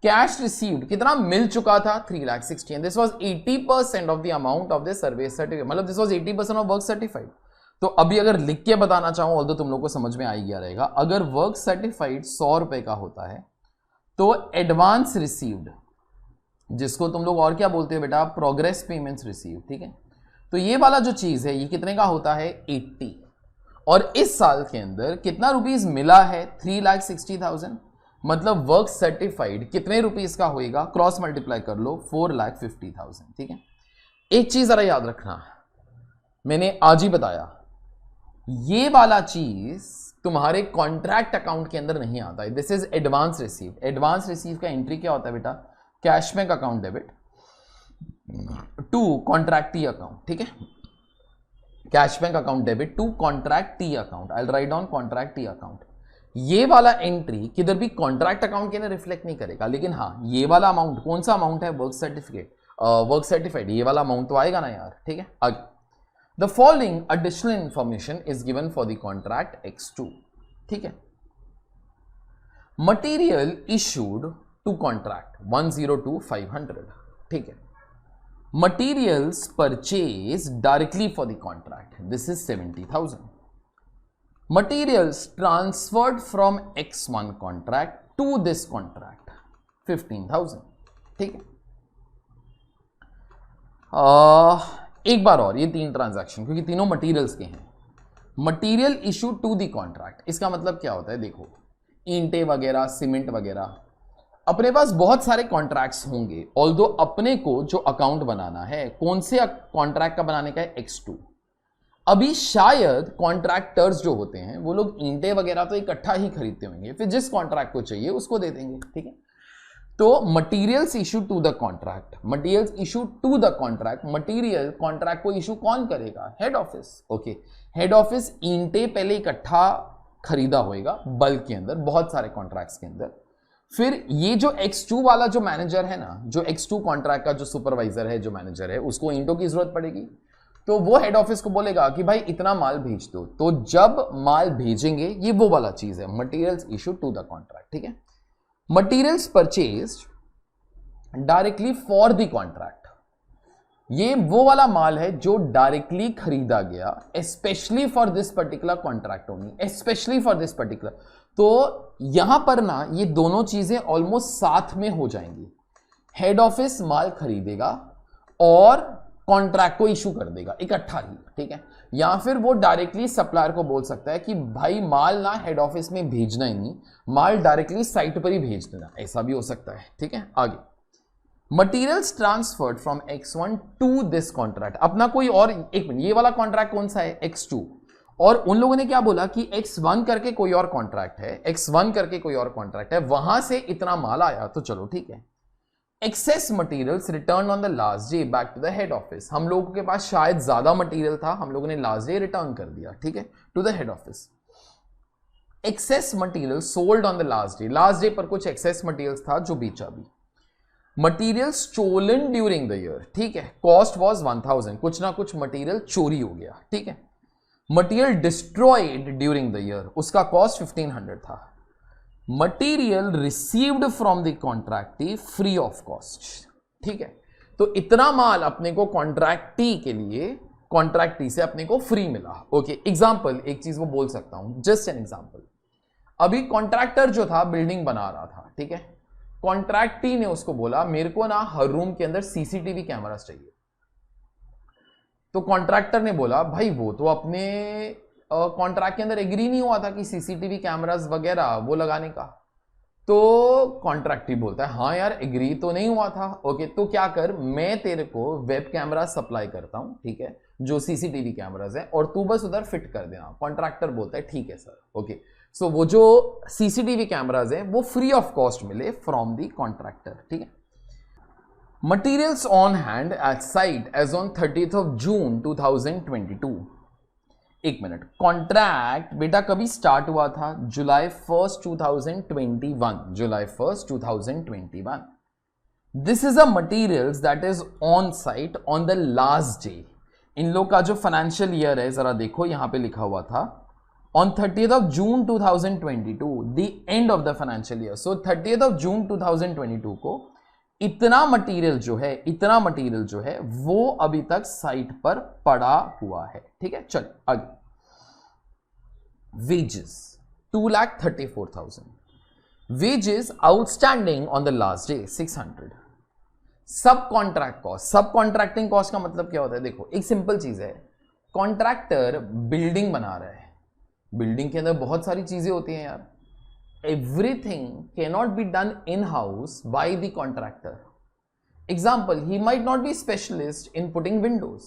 कैश रिसीव्ड कितना मिल चुका था, 3,60,000. And this was 80% of the amount of the surveyor certificate, मतलब this was 80% of work certified. तो अभी अगर लिख के बताना चाहूं, ऑल्दो तुम लोग को समझ में आ ही गया रहेगा, अगर वर्क सर्टिफाइड 100 रुपए का होता है तो एडवांस रिसीव्ड, जिसको तुम लोग और क्या बोलते हो बेटा, प्रोग्रेस पेमेंट्स रिसीव. ठीक है, तो ये वाला जो चीज है ये कितने का होता है, 80. और इस साल के अंदर कितना रुपीस मिला है, 3,60,000. मतलब वर्क सर्टिफाइड कितने रुपीस का होएगा, क्रॉस मल्टीप्लाई कर लो, 4,50,000. ठीक है, एक चीज जरा याद रखना, मैंने आज ही बताया, ये वाला चीज तुम्हारे कॉन्ट्रैक्ट अकाउंट के अंदर नहीं आता है. This is advance receive. Advance receive का एंट्री क्या होता है बेटा, cash bank account debit to contractee account. ठीक है, cash bank account debit to contractee account. I will write down contractee account. ये वाला एंट्री किधर भी कॉन्ट्रैक्ट अकाउंट के अंदर रिफ्लेक्ट नहीं करेगा, लेकिन हाँ ये वाला अमाउंट, कौन सा अमाउंट है, वर्क सर्टिफिकेट, वर्क सर्टिफाइड, ये वाला अमाउंट तो आएगा ना यार. ठीक है, आगे, The following additional information is given for the contract X2. ठीक है, material issued to contract 102,500. ठीक है, materials purchased directly for the contract, this is 70,000. materials transferred from X1 contract to this contract 15,000. ठीक है, एक बार और, ये 3 ट्रांजैक्शन क्योंकि तीनों मटेरियल्स के हैं. Material issue to the contract, इसका मतलब क्या होता है, देखो ईंटें वगैरह, सीमेंट वगैरह, अपने पास बहुत सारे कॉन्ट्रैक्ट्स होंगे. ऑल्दो अपने को जो अकाउंट बनाना है, कौन से कॉन्ट्रैक्ट का बनाने का है, X2. अभी शायद कॉन्ट्रैक्टर्स जो होते हैं वो लोग ईंटें वगैरह तो इकट्ठा ही खरीदते होंगे, फिर जिस कॉन्ट्रैक्ट को चाहिए उसको दे देंगे. ठीक है, तो materials issue to the contract, materials issue to the contract, material contract को इशू कौन करेगा, head office. Okay, head office ईंटे पहले इकट्ठा खरीदा होएगा बल्क के अंदर, बहुत सारे कॉन्ट्रैक्ट्स के अंदर. फिर ये जो X2 वाला जो मैनेजर है ना, जो X2 कॉन्ट्रैक्ट का जो सुपरवाइजर है, जो मैनेजर है, उसको ईंटों की जरूरत पड़ेगी, तो वो हेड ऑफिस को बोलेगा कि भाई इतना माल भेज दो. तो जब माल भेजेंगे, ये वो वाला चीज है, materials issue to the contract. ठीक है, materials purchased directly for the contract, ये वो वाला माल है जो डायरेक्टली खरीदा गया, specially for this particular contract only, specially for this particular. तो यहां पर ना ये दोनों चीजें ऑलमोस्ट साथ में हो जाएंगी. हेड ऑफिस माल खरीदेगा और कॉन्ट्रैक्ट को इशू कर देगा इकट्ठा ही. ठीक है, या फिर वो डायरेक्टली सप्लायर को बोल सकता है कि भाई माल ना हेड ऑफिस में भेजना ही नहीं, माल डायरेक्टली साइट पर ही भेज देना, ऐसा भी हो सकता है. ठीक है, आगे, materials transferred from X1 to this contract. अपना कोई और, एक मिनट, ये वाला कॉन्ट्रैक्ट कौन सा है, X2. और उन लोगों ने क्या बोला कि X1 करके कोई और कॉन्ट्रैक्ट है, X1 करके कोई और कॉन्ट्रैक्ट है, वहां से इतना माल आया, तो चलो ठीक है. Excess materials return on the last day back to the head office. हम लोगों के पास शायद ज्यादा मटेरियल था, हम लोगों ने लास्ट डे रिटर्न कर दिया. ठीक है, to the head office. Excess material sold on the last day, last day पर कुछ एक्सेस मटेरियल्स था जो बेचा भी. Material stolen during the year. ठीक है, कॉस्ट वाज 1,000, कुछ ना कुछ मटेरियल चोरी हो गया. ठीक है, material destroyed during the year, उसका कॉस्ट 1,500 था. Material received from the contractee free of cost. ठीक है, तो इतना माल अपने को कॉन्ट्रैक्टी के लिए कॉन्ट्रैक्टी से अपने को फ्री मिला। ओके, एग्जाम्पल, एक चीज वो बोल सकता हूं, जस्ट एन एग्जाम्पल। अभी कॉन्ट्रैक्टर जो था बिल्डिंग बना रहा था, ठीक है, कॉन्ट्रैक्टी ने उसको बोला मेरे को ना हर रूम के अंदर सीसीटीवी कैमरास चाहिए। तो कॉन्ट्रैक्टर ने बोला भाई वो तो अपने कॉन्ट्रैक्ट के अंदर एग्री नहीं हुआ था कि सीसीटीवी कैमरास वगैरह वो लगाने का। तो कॉन्ट्रैक्टी बोलता है हाँ यार एग्री तो नहीं हुआ था। ओके, तो क्या कर, मैं तेरे को वेब कैमरा सप्लाई करता हूं, ठीक है, जो सीसीटीवी कैमरास है, और तू बस उधर फिट कर देना। कॉन्ट्रैक्टर बोलता है ठीक है सर। ओके, सो वो जो सीसीटीवी कैमरास है वो फ्री ऑफ कॉस्ट मिले फ्रॉम दी कॉन्ट्रैक्टर। ठीक है, materials on hand at site as on 30th of June 2022। एक मिनट, कॉन्ट्रैक्ट बेटा कभी स्टार्ट हुआ था? July 1st 2021, July 1st 2021। This is a materials that is on site on the last day. इन लोग का जो फाइनेंशियल ईयर है जरा देखो, यहां पे लिखा हुआ था on 30th of June 2022, the end of the financial year. So 30th of June 2022 को इतना मटेरियल इतना मटेरियल जो है वो अभी तक साइट पर पड़ा हुआ है। ठीक है, चल आगे। Wages 2,34,000, wages outstanding on the last day 600। सब कॉन्ट्रैक्ट कॉस्ट, सब कॉन्ट्रैक्टिंग कॉस्ट का मतलब क्या होता है? देखो एक सिंपल चीज है, कॉन्ट्रैक्टर बिल्डिंग बना रहा है, बिल्डिंग के अंदर बहुत सारी चीजें होती हैं यार। Everything cannot be done in-house by the contractor. Example, he might not be specialist in putting windows.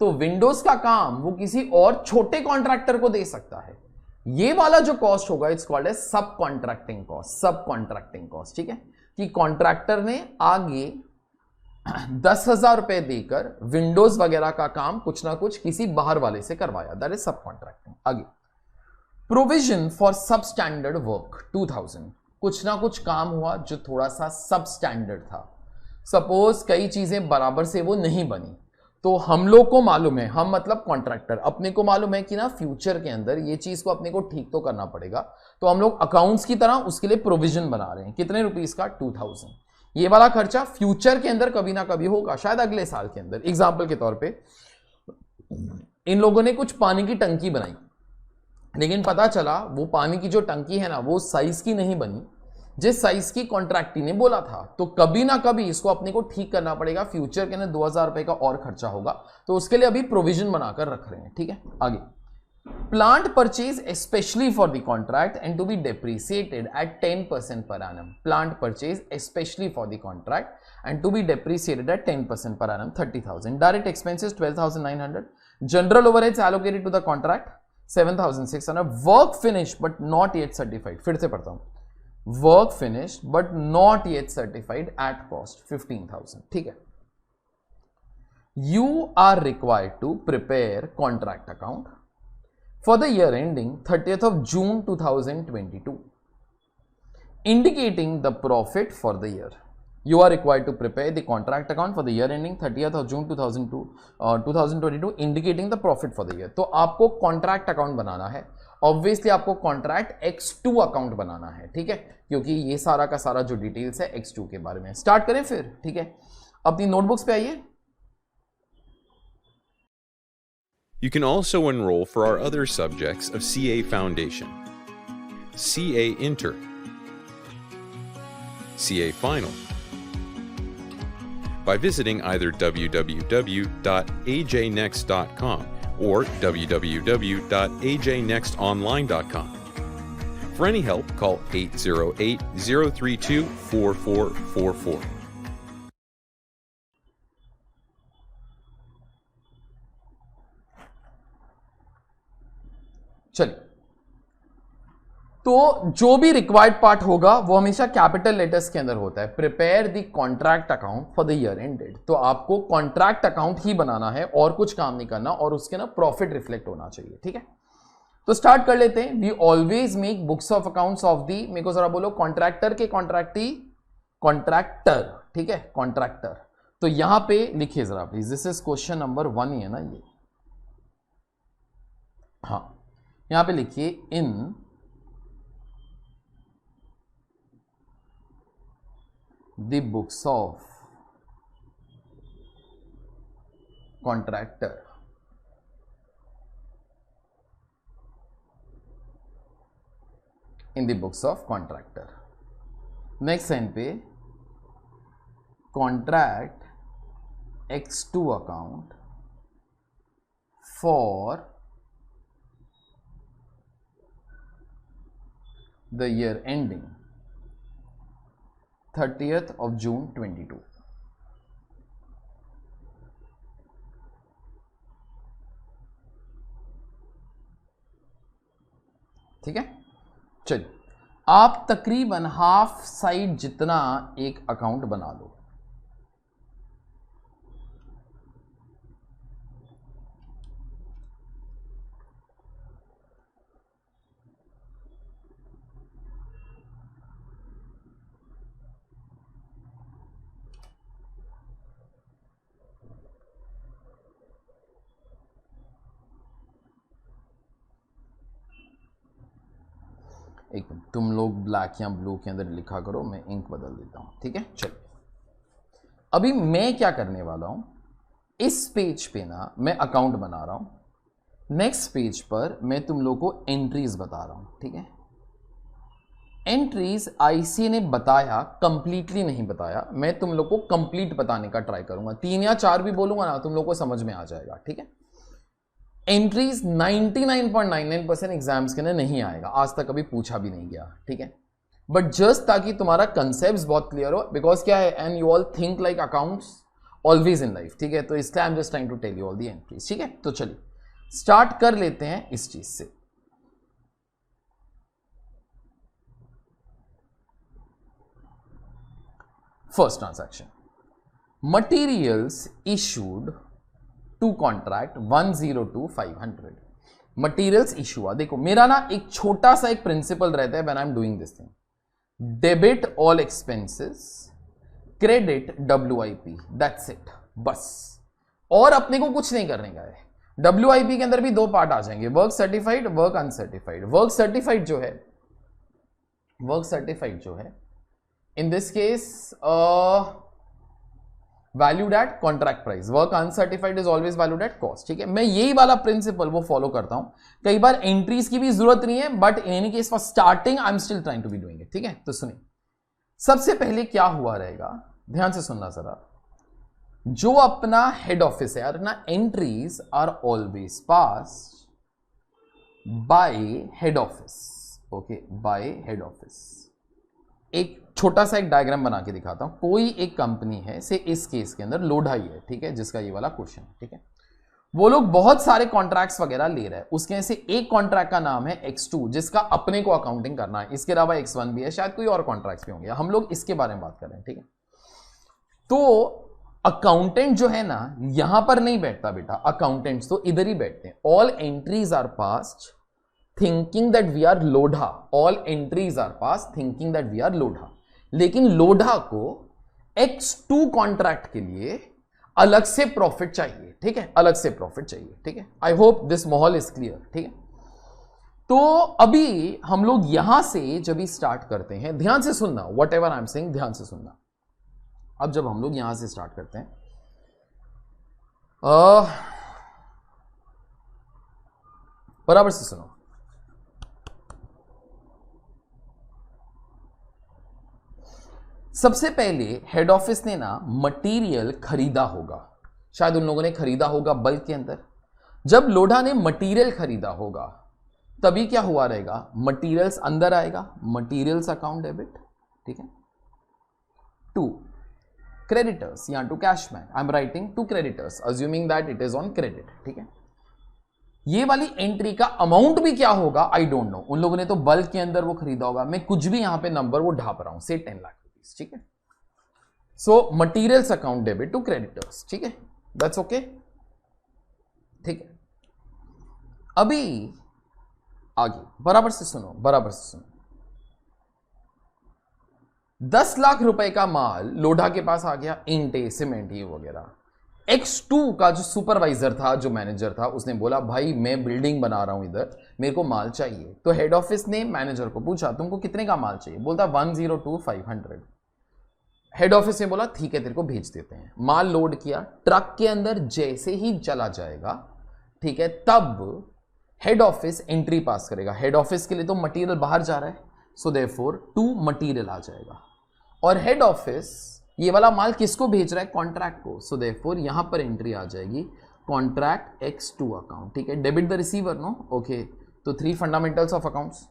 तो विंडोज का काम वो किसी और छोटे कॉन्ट्रैक्टर को दे सकता है। ये वाला जो कॉस्ट होगा इट्स कॉल्ड है सब कॉन्ट्रैक्टिंग कॉस्ट, सब कॉन्ट्रैक्टिंग कॉस्ट। ठीक है, कि कॉन्ट्रैक्टर ने आगे 10,000 रुपए देकर विंडोज वगैरह का काम कुछ ना कुछ किसी बाहर वाले से करवाया, दैट इज सब कॉन्ट्रैक्टिंग। आगे, provision for substandard work 2000, कुछ ना कुछ काम हुआ जो थोड़ा सा सब स्टैंडर्ड था। सपोज कई चीजें बराबर से वो नहीं बनी, तो हम लोग को मालूम है, हम मतलब कॉन्ट्रैक्टर, अपने को मालूम है कि ना फ्यूचर के अंदर ये चीज को अपने को ठीक तो करना पड़ेगा, तो हम लोग अकाउंट्स की तरह उसके लिए प्रोविजन बना रहे हैं। कितने रुपीस का? 2000। ये वाला खर्चा फ्यूचर के अंदर कभी ना कभी होगा, शायद अगले साल के अंदर। एग्जाम्पल के तौर पर इन लोगों ने कुछ पानी की टंकी बनाई, लेकिन पता चला वो पानी की जो टंकी है ना वो साइज की नहीं बनी जिस साइज की कॉन्ट्रैक्टी ने बोला था। तो कभी ना कभी इसको अपने को ठीक करना पड़ेगा, फ्यूचर के अंदर 2000 रुपए का और खर्चा होगा, तो उसके लिए अभी प्रोविजन बनाकर रख रहे हैं। ठीक है, आगे, plant purchase specially for the contract and to be depreciated at 10% per annum। Plant purchase specially for the contract and to be depreciated at 10% per annum 30,000। Direct expenses 12,900। General overheads allocated to the contract 7,600। Work finish but not yet certified, फिर से पढ़ता हूं, work finish but not yet certified at cost 15,000। ठीक है, you are required to prepare contract account for the year ending 30th of June 2022 indicating the profit for the year. You are required to prepare the contract account for the year ending 30th of June 2022 indicating the profit for the year। तो आपको contract account बनाना है, obviously आपको contract X2 account बनाना है। ठीक है, क्योंकि ये सारा का सारा जो डिटेल्स है X2 के बारे में। स्टार्ट करें फिर। ठीक है, अपनी नोटबुक्स पे आइए। You can also enroll for our other subjects of CA Foundation, CA Inter, CA Final, by visiting either www.ajnext.com or www.ajnextonline.com. For any help, call 808-032-4444. चलिए, तो जो भी रिक्वायर्ड पार्ट होगा वो हमेशा कैपिटल लेटर्स के अंदर होता है। Prepare the contract account for the year ended, तो आपको कॉन्ट्रैक्ट अकाउंट ही बनाना है और कुछ काम नहीं करना, और उसके ना प्रॉफिट रिफ्लेक्ट होना चाहिए। ठीक है, तो स्टार्ट कर लेते हैं। We always make books of accounts of the, मेरे को जरा बोलो, कॉन्ट्रैक्टर के कॉन्ट्रैक्टी, कॉन्ट्रैक्टर। ठीक है, कॉन्ट्रैक्टर। तो यहां पे लिखिए जरा please, this is question number 1 ही है ना ये। हाँ, यहां पे लिखिए in the books of contractor in the books of contractor. Next line पे contract X2 account for the year ending 30th of June 22। ठीक है, चलिए आप तकरीबन हाफ साइड जितना एक अकाउंट बना लो। एक मिनट, तुम लोग ब्लैक या ब्लू के अंदर लिखा करो, मैं इंक बदल देता हूं। ठीक है, चलिए अभी मैं क्या करने वाला हूं, इस पेज पे ना मैं अकाउंट बना रहा हूं, नेक्स्ट पेज पर मैं तुम लोग को एंट्रीज बता रहा हूं। ठीक है, एंट्रीज आईसीए ने बताया, कंप्लीटली नहीं बताया, मैं तुम लोग को कंप्लीट बताने का ट्राई करूंगा। 3 या 4 भी बोलूंगा ना, तुम लोग को समझ में आ जाएगा। ठीक है, एंट्रीज 99.99% एग्जाम्स के अंदर नहीं आएगा, आज तक कभी पूछा भी नहीं गया। ठीक है, बट जस्ट ताकि तुम्हारा कंसेप्ट बहुत क्लियर हो, बिकॉज क्या है, and you all think like accounts always in life. ठीक है, तो इसलिए I am just trying to tell you all the entries. ठीक है, तो चलिए स्टार्ट कर लेते हैं इस चीज से। First transaction, materials issued to contract 102,500। Materials issue हुआ। देखो मेरा ना एक छोटा सा एक प्रिंसिपल रहता है when I am doing this thing, debit all expenses, credit WIP, that's it, बस। और अपने को कुछ नहीं करने का है। WIP के अंदर भी 2 पार्ट आ जाएंगे, work certified, work uncertified. Work certified जो है इन this case valued at contract price, work uncertified is always valued at cost. ठीक है, मैं यही वाला प्रिंसिपल वो फॉलो करता हूं। कई बार एंट्रीज की भी जरूरत नहीं है, but in any case for starting I am still trying to be doing it. ठीक है, तो सुनिए सबसे पहले क्या हुआ रहेगा, ध्यान से सुनना जरा। जो अपना हेड ऑफिस है यार ना, entries are always passed by head office. Okay, by head office. एक छोटा सा एक डायग्राम बना के दिखाता हूं। कोई एक कंपनी है, से इस केस के अंदर लोढ़ाई है, ठीक है, जिसका ये वाला क्वेश्चन है। ठीक है, वो लोग बहुत सारे कॉन्ट्रैक्ट्स वगैरह ले रहे हैं, उसके से एक कॉन्ट्रैक्ट का नाम है X2, जिसका अपने को अकाउंटिंग करना है। इसके अलावा X1 भी है, शायद कोई और कॉन्ट्रैक्ट्स भी होंगे, हम लोग इसके बारे में बात कर रहे हैं। ठीक है, तो अकाउंटेंट जो है ना यहां पर नहीं बैठता बेटा, अकाउंटेंट्स तो इधर ही बैठते हैं। All entries are passed thinking that we are Lodha, all entries are passed thinking that we are Lodha. लेकिन लोढ़ा को X2 कॉन्ट्रैक्ट के लिए अलग से प्रॉफिट चाहिए। ठीक है, अलग से प्रॉफिट चाहिए। ठीक है, आई होप दिस माहौल इज क्लियर। ठीक है, तो अभी हम लोग यहां से जब भी स्टार्ट करते हैं, ध्यान से सुनना, what ever I am saying ध्यान से सुनना। अब जब हम लोग यहां से स्टार्ट करते हैं, बराबर से सुनो। सबसे पहले हेड ऑफिस ने ना मटेरियल खरीदा होगा, शायद उन लोगों ने खरीदा होगा बल्क के अंदर। जब लोढ़ा ने मटेरियल खरीदा होगा तभी क्या हुआ रहेगा, मटेरियल्स अंदर आएगा, मटेरियल्स अकाउंट डेबिट। ठीक है, टू क्रेडिटर्स या to cash man, I am writing to creditors assuming that it is on credit. ठीक है, ये वाली एंट्री का अमाउंट भी क्या होगा आई डोंट नो, उन लोगों ने तो बल्क के अंदर वो खरीदा होगा। मैं कुछ भी यहां पे नंबर वो ढाप रहा हूं, से 10 लाख रुपीज। ठीक है, so materials account debit to creditors. ठीक है, दैट्स ओके। ठीक है, अभी आगे बराबर से सुनो, बराबर से सुनो। 10 लाख रुपए का माल लोढ़ा के पास आ गया, ईंटे, सीमेंट, ये वगैरह। X2 का जो सुपरवाइजर था, जो मैनेजर था, उसने बोला भाई मैं बिल्डिंग बना रहा हूं इधर, मेरे को माल चाहिए। तो हेड ऑफिस ने मैनेजर को पूछा तुमको कितने का माल चाहिए, बोलता 102,500। हेड ऑफिस ने बोला ठीक है तेरे को भेज देते हैं, माल लोड किया, ट्रक के अंदर जैसे ही चला जाएगा, ठीक है, तब हेड ऑफिस एंट्री पास करेगा। हेड ऑफिस के लिए तो मटेरियल बाहर जा रहा है, सो देयरफॉर टू मटेरियल आ जाएगा, और हेड ऑफिस ये वाला माल किसको भेज रहा है, कॉन्ट्रैक्ट को, सो देयरफॉर यहां पर एंट्री आ जाएगी कॉन्ट्रैक्ट X2 अकाउंट, ठीक है, debit the receiver, no, okay. तो 3 फंडामेंटल्स ऑफ अकाउंट्स।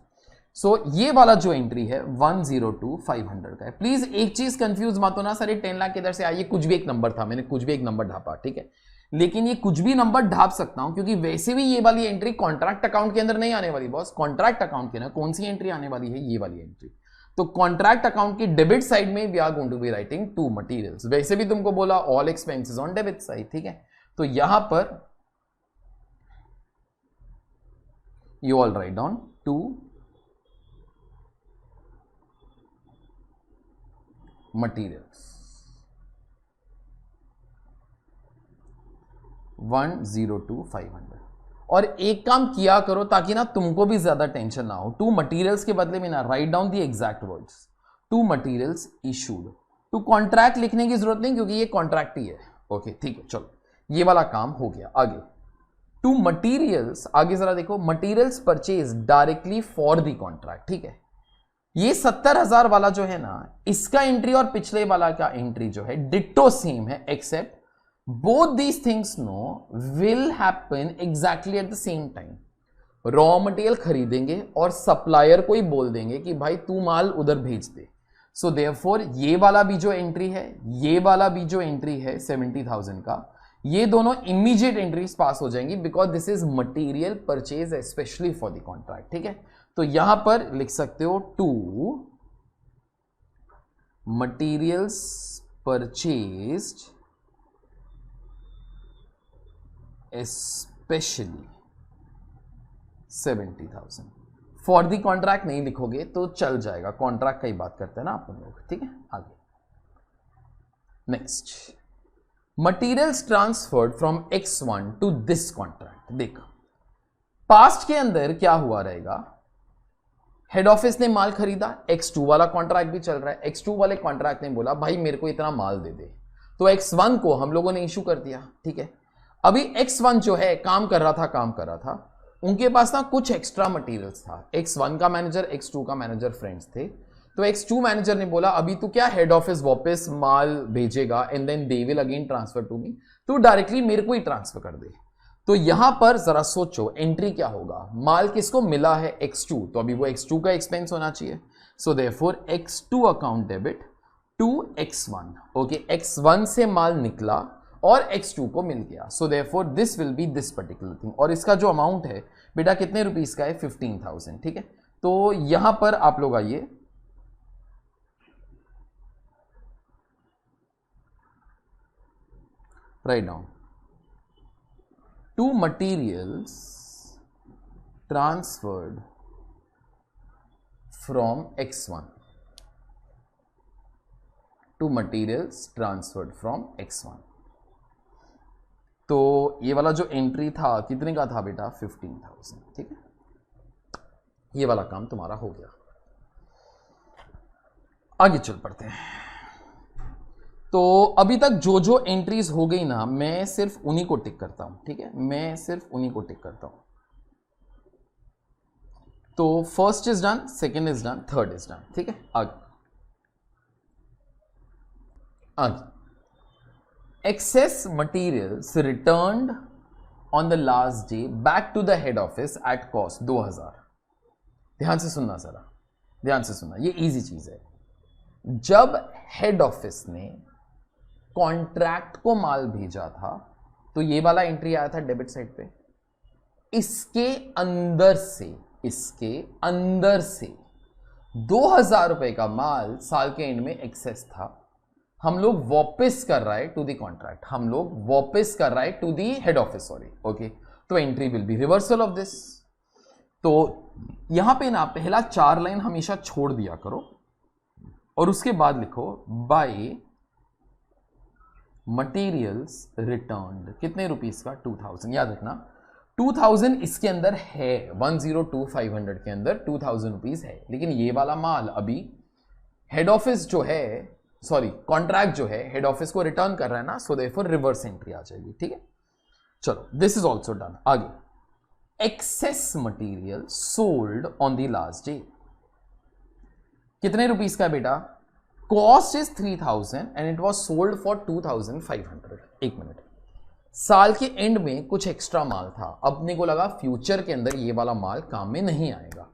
सो ये वाला जो एंट्री है 102,500 का है। प्लीज एक चीज कंफ्यूज मत होना, सर ये 10 लाख किधर से आया, ये कुछ भी एक नंबर था, मैंने कुछ भी एक नंबर ढापा, ठीक है, लेकिन ये कुछ भी नंबर ढाप सकता हूं क्योंकि वैसे भी ये वाली एंट्री कॉन्ट्रैक्ट अकाउंट के अंदर नहीं आने वाली बॉस। कॉन्ट्रैक्ट अकाउंट के अंदर कौन सी एंट्री आने वाली है, ये वाली एंट्री। तो कॉन्ट्रैक्ट अकाउंट की डेबिट साइड में we are going to be writing to materials. वैसे भी तुमको बोला all expenses on debit side, ठीक है, तो यहां पर you all write down to materials 102,500। और एक काम किया करो ताकि ना तुमको भी ज्यादा टेंशन ना हो, टू मटीरियल्स के बदले में ना write down the exact words, to materials issued. To contract लिखने की जरूरत नहीं क्योंकि ये कॉन्ट्रैक्ट ही है, ओके, ठीक है, चलो ये वाला काम हो गया। आगे टू मटीरियल्स, आगे जरा देखो, materials purchase directly for the contract, ठीक है। ये 70,000 वाला जो है ना, इसका एंट्री और पिछले वाला का एंट्री जो है डिट्टो सेम है, accept both these things no will happen exactly at the same time। Raw material खरीदेंगे और सप्लायर को ही बोल देंगे कि भाई तू माल उधर भेज दे। सो देयरफॉर ये वाला भी जो एंट्री है, ये वाला भी जो एंट्री है 70,000 का, ये दोनों इमीडिएट एंट्रीज पास हो जाएंगी because this is material purchase specially for the contract, ठीक है। तो यहां पर लिख सकते हो to materials purchased especially 70,000 for the contract नहीं लिखोगे तो चल जाएगा, कॉन्ट्रैक्ट का ही बात करते हैं ना अपन लोग, ठीक है। आगे next, materials transferred from X1 to this contract. देख पास्ट के अंदर क्या हुआ रहेगा, हेड ऑफिस ने माल खरीदा, X2 वाला कॉन्ट्रैक्ट भी चल रहा है, X2 वाले कॉन्ट्रैक्ट ने बोला भाई मेरे को इतना माल दे दे, तो X1 को हम लोगों ने इशू कर दिया, ठीक है। अभी X1 जो है काम कर रहा था, उनके पास ना कुछ एक्स्ट्रा मटेरियल्स था। X1 का मैनेजर, X2 का मैनेजर फ्रेंड्स थे, तो X2 मैनेजर ने बोला अभी तू क्या हेड ऑफिस वापस माल भेजेगा and then they will again transfer to me, तू डायरेक्टली मेरे को ही ट्रांसफर कर दे। तो यहां पर जरा सोचो एंट्री क्या होगा, माल किसको मिला है, X2, तो अभी वो X2 का एक्सपेंस होना चाहिए। So therefore X2 account debit to X1, okay, X1 से माल निकला और X2 को मिल गया, so therefore this will be this particular thing. और इसका जो अमाउंट है बेटा कितने रुपीस का है, 15,000, ठीक है। तो यहां पर आप लोग आइए, write down to materials transferred from X1 to materials transferred from X1। तो ये वाला जो एंट्री था कितने का था बेटा, 15,000, ठीक है। ये वाला काम तुम्हारा हो गया। आगे चल पड़ते हैं। तो अभी तक जो जो एंट्रीज हो गई ना, मैं सिर्फ उन्हीं को टिक करता हूं, ठीक है, मैं सिर्फ उन्हीं को टिक करता हूं। तो first is done, second is done, third is done, ठीक है। आगे excess materials returned on the last day back to the head office at cost 2,000। ध्यान से सुनना जरा, ध्यान से सुनना, ये इजी चीज है। जब हेड ऑफिस ने कॉन्ट्रैक्ट को माल भेजा था तो ये वाला एंट्री आया था डेबिट साइड पे, इसके अंदर से 2,000 रुपए का माल साल के एंड में एक्सेस था, हम लोग वापस कर रहा है टू दी कॉन्ट्रैक्ट, हम लोग वापस कर रहा है to the head office, sorry, okay. तो entry will be reversal of this. तो यहां पे ना पहला 4 लाइन हमेशा छोड़ दिया करो और उसके बाद लिखो बाय मटेरियल्स रिटर्न्ड, कितने रुपीस का, 2,000। याद रखना 2,000 इसके अंदर है, 102,500 के अंदर 2,000 रुपीस है, लेकिन ये वाला माल अभी हेड ऑफिस जो है सॉरी कॉन्ट्रैक्ट जो है हेड ऑफिस को रिटर्न कर रहा है ना, सो देयरफॉर रिवर्स एंट्री आ जाएगी। ठीक है, चलो दिस इज ऑल्सो डन। आगे excess material sold on the last day, कितने रुपीस का है बेटा? Cost is 3000 and it was sold for 2500। एक मिनट, साल के एंड में कुछ एक्स्ट्रा माल था, अपने को लगा फ्यूचर के अंदर ये वाला माल काम में नहीं आएगा,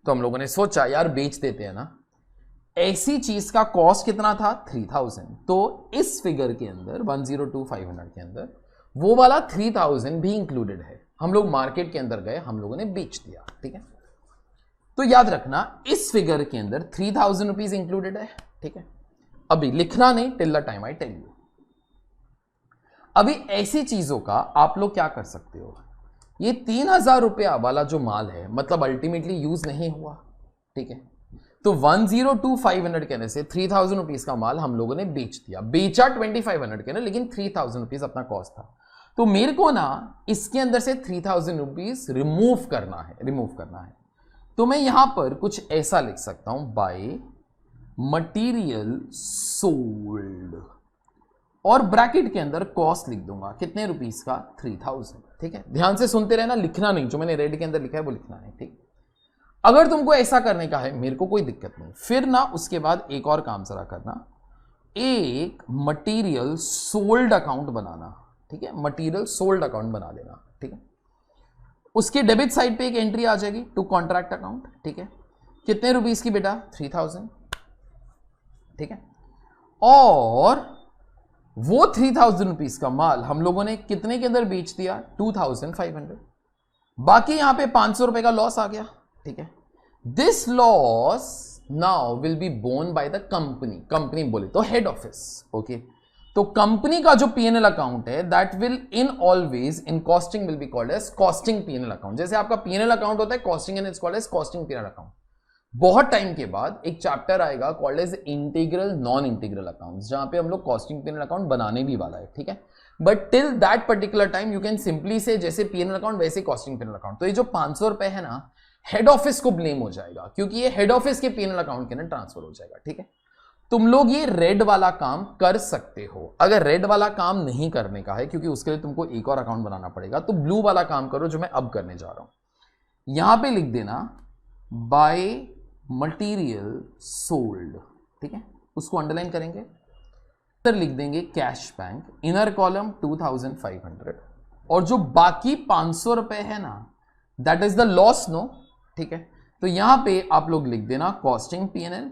तो हम लोगों ने सोचा यार बेच देते हैं ना। ऐसी चीज का कॉस्ट कितना था? 3000। तो इस फिगर के अंदर 102500 के अंदर वो वाला 3000 भी इंक्लूडेड है। हम लोग मार्केट के अंदर गए, हम लोगों ने बेच दिया। ठीक है, तो याद रखना इस फिगर के अंदर 3000 रुपीज इंक्लूडेड है। ठीक है, अभी लिखना नहीं till the time I tell you. अभी ऐसी चीजों का आप लोग क्या कर सकते हो, ये 3000 रुपया वाला जो माल है मतलब अल्टीमेटली यूज नहीं हुआ। ठीक है, तो 102500 कहने से 3000 रुपीज का माल हम लोगों ने बेच दिया, बेचा 2500 के ना, लेकिन 3000 रुपीज अपना कॉस्ट था। तो मेरे को ना इसके अंदर से 3000 रुपीज रिमूव करना है। तो मैं यहां पर कुछ ऐसा लिख सकता हूं, बाय मटीरियल सोल्ड, और ब्रैकेट के अंदर कॉस्ट लिख दूंगा, कितने रुपीस का? 3000। ठीक है, ध्यान से सुनते रहना, लिखना नहीं, जो मैंने रेड के अंदर लिखा है वो लिखना है। ठीक, अगर तुमको ऐसा करने का है मेरे को कोई दिक्कत नहीं, फिर ना उसके बाद एक और काम जरा करना, एक मटीरियल सोल्ड अकाउंट बनाना। ठीक है, मटीरियल सोल्ड अकाउंट बना देना। ठीक है, उसके डेबिट साइड पे एक एंट्री आ जाएगी टू कॉन्ट्रैक्ट अकाउंट। ठीक है, कितने रुपीस की बेटा? 3000। ठीक है, और वो 3000 रुपीस का माल हम लोगों ने कितने के अंदर बेच दिया? 2500। बाकी यहां पे 500 रुपए का लॉस आ गया। ठीक है, this loss now will be borne by the company बोले तो हेड ऑफिस। ओके, तो कंपनी का जो पीएनएल अकाउंट है that will in always in costing will be called as costing PNL account. जैसे आपका पीएनएल अकाउंट होता है costing and it's called as costing PNL account. बहुत टाइम के बाद एक चैप्टर आएगा called as integral non integral accounts, जहां पे हम लोग कॉस्टिंग पीएनएल अकाउंट बनाने भी वाला है। ठीक है, but till that particular time you can simply से जैसे पीएनएल अकाउंट वैसे कॉस्टिंग पीएनएल अकाउंट। तो ये जो 500 रुपए है ना, हेड ऑफिस को ब्लेम हो जाएगा, क्योंकि ये हेड ऑफिस के पीएनएल अकाउंट के अंदर ट्रांसफर हो जाएगा। ठीक है, तुम लोग ये रेड वाला काम कर सकते हो। अगर रेड वाला काम नहीं करने का है, क्योंकि उसके लिए तुमको एक और अकाउंट बनाना पड़ेगा, तो ब्लू वाला काम करो जो मैं अब करने जा रहा हूं। यहां पे लिख देना बाय मटीरियल सोल्ड। ठीक है, उसको अंडरलाइन करेंगे, फिर लिख देंगे कैश बैंक, इनर कॉलम 2500, और जो बाकी 500 रुपए है ना that is the loss. No, ठीक है, तो यहां पे आप लोग लिख देना कॉस्टिंग पीएनएल।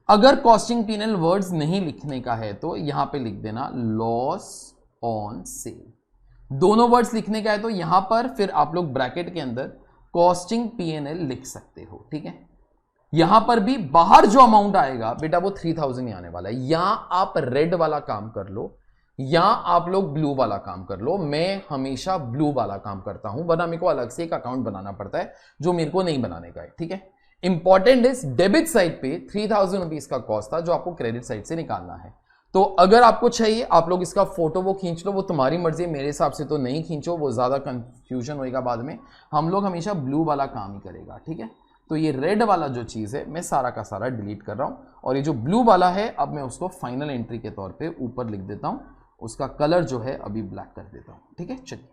अगर कॉस्टिंग पीएनएल वर्ड्स नहीं लिखने का है तो यहां पे लिख देना लॉस ऑन सेल। दोनों वर्ड्स लिखने का है तो यहां पर फिर आप लोग ब्रैकेट के अंदर कॉस्टिंग पीएनएल लिख सकते हो। ठीक है, यहां पर भी बाहर जो अमाउंट आएगा बेटा वो 3000 ही आने वाला है। या आप रेड वाला काम कर लो या आप लोग ब्लू वाला काम कर लो। मैं हमेशा ब्लू वाला काम करता हूं, वरना मेरे को अलग से एक अकाउंट बनाना पड़ता है जो मेरे को नहीं बनाने का है। ठीक है, इंपॉर्टेंट इज डेबिट साइड पे 3000 रुपीज का कॉस्ट था जो आपको क्रेडिट साइड से निकालना है। तो अगर आपको चाहिए आप लोग इसका फोटो वो खींच लो, वो तुम्हारी मर्जी, मेरे हिसाब से तो नहीं खींचो, वो ज्यादा कंफ्यूजन होएगा बाद में। हम लोग हमेशा ब्लू वाला काम ही करेगा। ठीक है, तो ये रेड वाला जो चीज है मैं सारा का सारा डिलीट कर रहा हूं, और ये जो ब्लू वाला है अब मैं उसको फाइनल एंट्री के तौर पे ऊपर लिख देता हूं। उसका कलर जो है अभी ब्लैक कर देता हूं। ठीक है, चलिए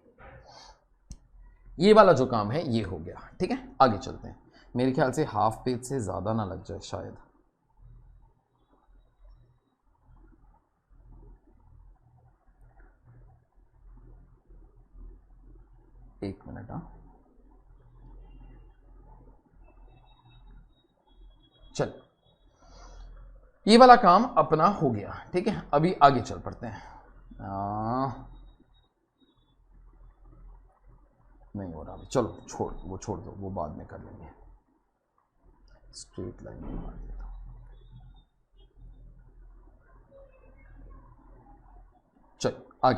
ये वाला जो काम है ये हो गया। ठीक है, आगे चलते हैं। मेरे ख्याल से हाफ पेज से ज्यादा ना लग जाए शायद। एक मिनट। हाँ, चल ये वाला काम अपना हो गया। ठीक है, अभी आगे चल पड़ते हैं। नहीं हो रहा अभी, चलो छोड़ दो, वो बाद में कर लेंगे। स्ट्रेट लाइन में मार देता हूं। चलो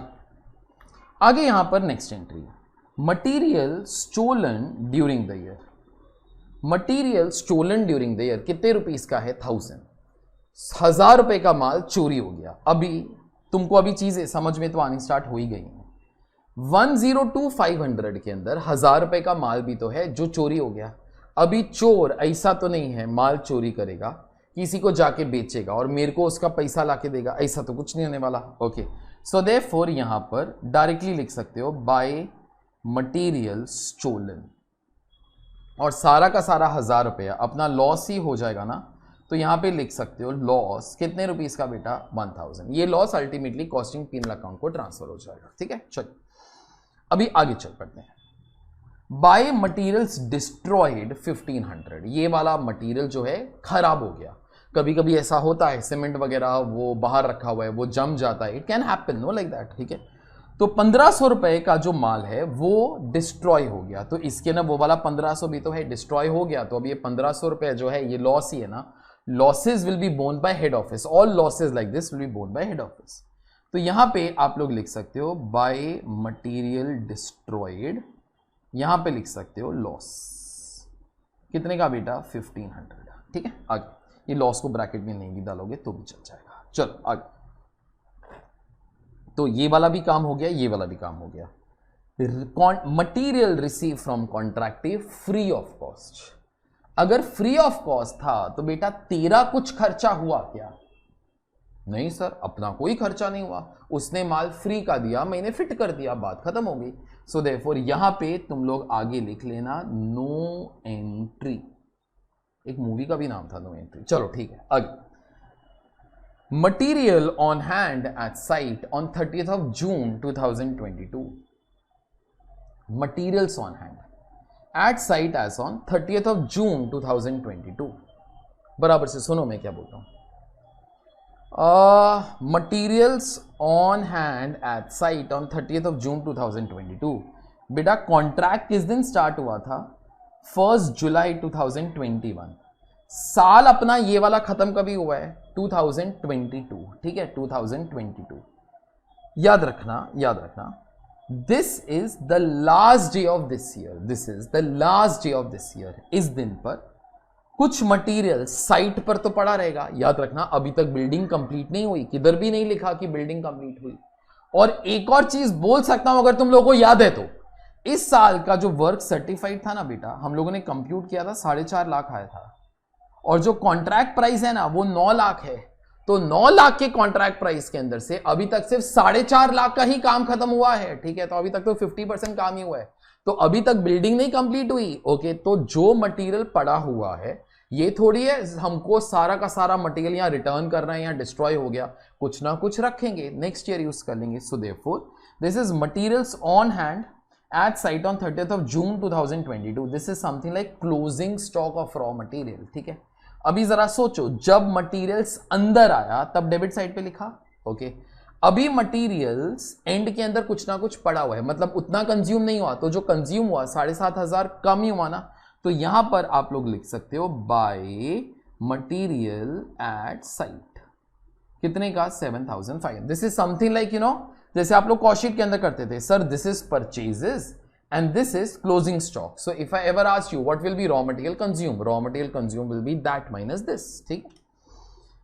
आगे यहां पर नेक्स्ट एंट्री है material stolen during the year. Material stolen during the year कितने रुपीस का है? 1000 रुपए का माल चोरी हो गया। अभी तुमको अभी चीजें समझ में तो आनी स्टार्ट हो ही गई हैं। 102500 के अंदर 1000 रुपए का माल भी तो है जो चोरी हो गया। अभी चोर ऐसा तो नहीं है माल चोरी करेगा, किसी को जाके बेचेगा और मेरे को उसका पैसा लाके देगा, ऐसा तो कुछ नहीं होने वाला। ओके, सो देयरफॉर यहां पर डायरेक्टली लिख सकते हो बाय मटेरियल स्टोलन, और सारा का सारा 1000 रुपया अपना लॉस ही हो जाएगा ना, तो यहां पे लिख सकते हो लॉस कितने रुपीस का बेटा 1000। ये loss ultimately costing P&L account को ट्रांसफर हो जाएगा। ठीक है, चलो अभी आगे चल पड़ते हैं। बाय मटीरियल्स डिस्ट्रॉयड 1500, ये वाला मटीरियल जो है खराब हो गया। कभी कभी ऐसा होता है, सीमेंट वगैरह वो बाहर रखा हुआ है, वो जम जाता है, it can happen, know like that. ठीक है, तो 1500 रुपए का जो माल है वो डिस्ट्रॉय हो गया, तो इसके ना वो वाला 1500 भी तो है, डिस्ट्रॉय हो गया, तो अब ये 1500 रुपए जो है ये लॉस ही है ना। Losses will be borne by head office, all losses like this will be borne by head office. तो यहां पे आप लोग लिख सकते हो बाय मटीरियल डिस्ट्रॉयड, यहां पे लिख सकते हो लॉस कितने का बेटा 1500। ठीक है, आगे ये लॉस को ब्रैकेट में नहीं भी डालोगे तो भी चल जाएगा। चलो आगे, तो ये वाला भी काम हो गया, ये वाला भी काम हो गया। Material receive from कॉन्ट्रैक्टिव free of cost, अगर फ्री ऑफ कॉस्ट था तो बेटा तेरा कुछ खर्चा हुआ क्या? नहीं सर, अपना कोई खर्चा नहीं हुआ, उसने माल फ्री का दिया, मैंने फिट कर दिया, बात खत्म हो गई। सो देयरफॉर यहां पे तुम लोग आगे लिख लेना नो एंट्री, एक मूवी का भी नाम था नो एंट्री। चलो ठीक है, आगे material on hand at site on 30th of June 2022, materials on hand at site as on 30th of June 2022। बराबर से सुनो मैं क्या बोल रहा हूं। Materials on hand at site on 30th of June 2022, बेटा कॉन्ट्रैक्ट किस दिन स्टार्ट हुआ था? 1 जुलाई 2021। साल अपना ये वाला खत्म कभी हुआ है? 2022। ठीक है, 2022। याद रखना, याद रखना, this is the last day of this year, this is the last day of this year. इस दिन पर कुछ मटेरियल साइट पर तो पड़ा रहेगा। याद रखना, अभी तक बिल्डिंग कंप्लीट नहीं हुई, किधर भी नहीं लिखा कि बिल्डिंग कंप्लीट हुई। और एक और चीज बोल सकता हूं अगर तुम लोगों को याद है तो, इस साल का जो वर्क सर्टिफाइड था ना बेटा, हम लोगों ने कंप्यूट किया था 4.5 लाख आया था, और जो कॉन्ट्रैक्ट प्राइस है ना वो 9 लाख है। तो 9 लाख के कॉन्ट्रैक्ट प्राइस के अंदर से अभी तक सिर्फ 4.5 लाख का ही काम खत्म हुआ है। ठीक है, तो अभी तक तो 50% काम ही हुआ है, तो अभी तक बिल्डिंग नहीं कंप्लीट हुई। ओके, तो जो मटेरियल पड़ा हुआ है ये थोड़ी है हमको सारा का सारा मटेरियल यहां रिटर्न करना है या डिस्ट्रॉय हो गया, कुछ ना कुछ रखेंगे, नेक्स्ट ईयर यूज कर लेंगे। सो therefore this is materials on hand at site on 30th of June 2022, this is something like closing stock of raw material। ठीक है, अभी जरा सोचो, जब मटेरियल्स अंदर आया तब डेबिट साइड पे लिखा। ओके, अभी मटेरियल्स एंड के अंदर कुछ ना कुछ पड़ा हुआ है, मतलब उतना कंज्यूम नहीं हुआ, तो जो कंज्यूम हुआ 7500 कम ही हुआ ना, तो यहां पर आप लोग लिख सकते हो बाय मटेरियल एट साइट कितने का 7500। This is something like you know, जैसे आप लोग कॉस्ट शीट के अंदर करते थे, sir this is purchases and this is closing stock. So if I ever ask you what will be raw material consumed, raw material consumed will be that minus this। ठीक,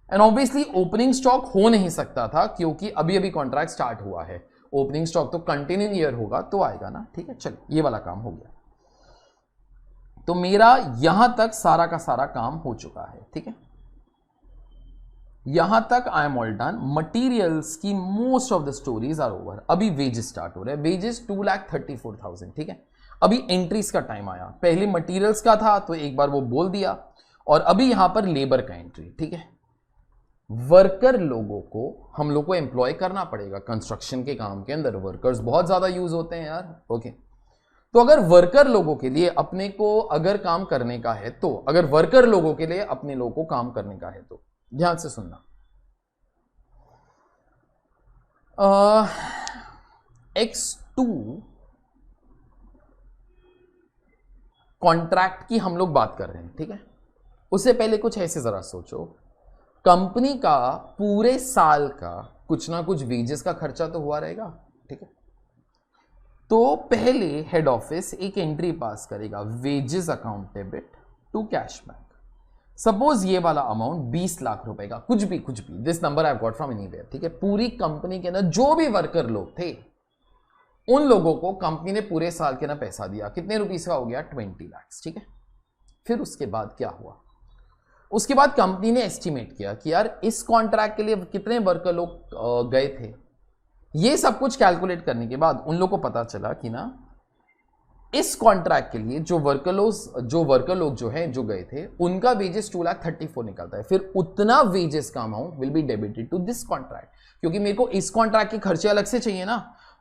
and obviously opening stock हो नहीं सकता था क्योंकि अभी अभी contract start हुआ है, ओपनिंग स्टॉक तो कंटिन्यू ईयर होगा तो आएगा ना। ठीक है, चलो ये वाला काम हो गया, तो मेरा यहां तक सारा का सारा काम हो चुका है। ठीक है, यहां तक I am all done. Materials की most of the stories are over. अभी वेजेस स्टार्ट हो रहे हैं, वेजेस 2,34,000। ठीक है, अभी एंट्रीज का टाइम आया, पहले मटीरियल्स का था तो एक बार वो बोल दिया, और अभी यहां पर लेबर का एंट्री। ठीक है, वर्कर लोगों को हम लोग को एम्प्लॉय करना पड़ेगा। कंस्ट्रक्शन के काम के अंदर वर्कर्स बहुत ज्यादा यूज होते हैं यार। ओके, तो अगर वर्कर लोगों के लिए अपने को अगर काम करने का है तो, अगर वर्कर लोगों के लिए अपने लोगों को काम करने का है तो ध्यान से सुनना। X2 कॉन्ट्रैक्ट की हम लोग बात कर रहे हैं। ठीक है, उससे पहले कुछ ऐसे जरा सोचो, कंपनी का पूरे साल का कुछ ना कुछ वेजेस का खर्चा तो हुआ रहेगा। ठीक है, तो पहले हेड ऑफिस एक एंट्री पास करेगा, wages account debit to cash bank. Suppose ये वाला अमाउंट 20 लाख रुपए का, कुछ भी this number I got from anywhere. ठीक है, पूरी कंपनी के अंदर जो भी वर्कर लोग थे उन लोगों को कंपनी ने पूरे साल के ना पैसा दिया, कितने रुपीस का हो गया 20 लाख। ठीक है, फिर उसके बाद क्या हुआ, उसके बाद कंपनी ने एस्टिमेट किया कि यार इस कॉन्ट्रैक्ट के लिए कितने वर्कर लोग गए थे। ये सब कुछ कैलकुलेट करने के बाद उन लोग को पता चला कि ना इस कॉन्ट्रैक्ट के लिए जो वर्कर लोग जो गए थे उनका वेजेस 2,34,000 निकलता है। फिर उतना वेजेस का amount will be debited to this contract, क्योंकि मेरे को इस कॉन्ट्रैक्ट के खर्चे अलग से चाहिए ना।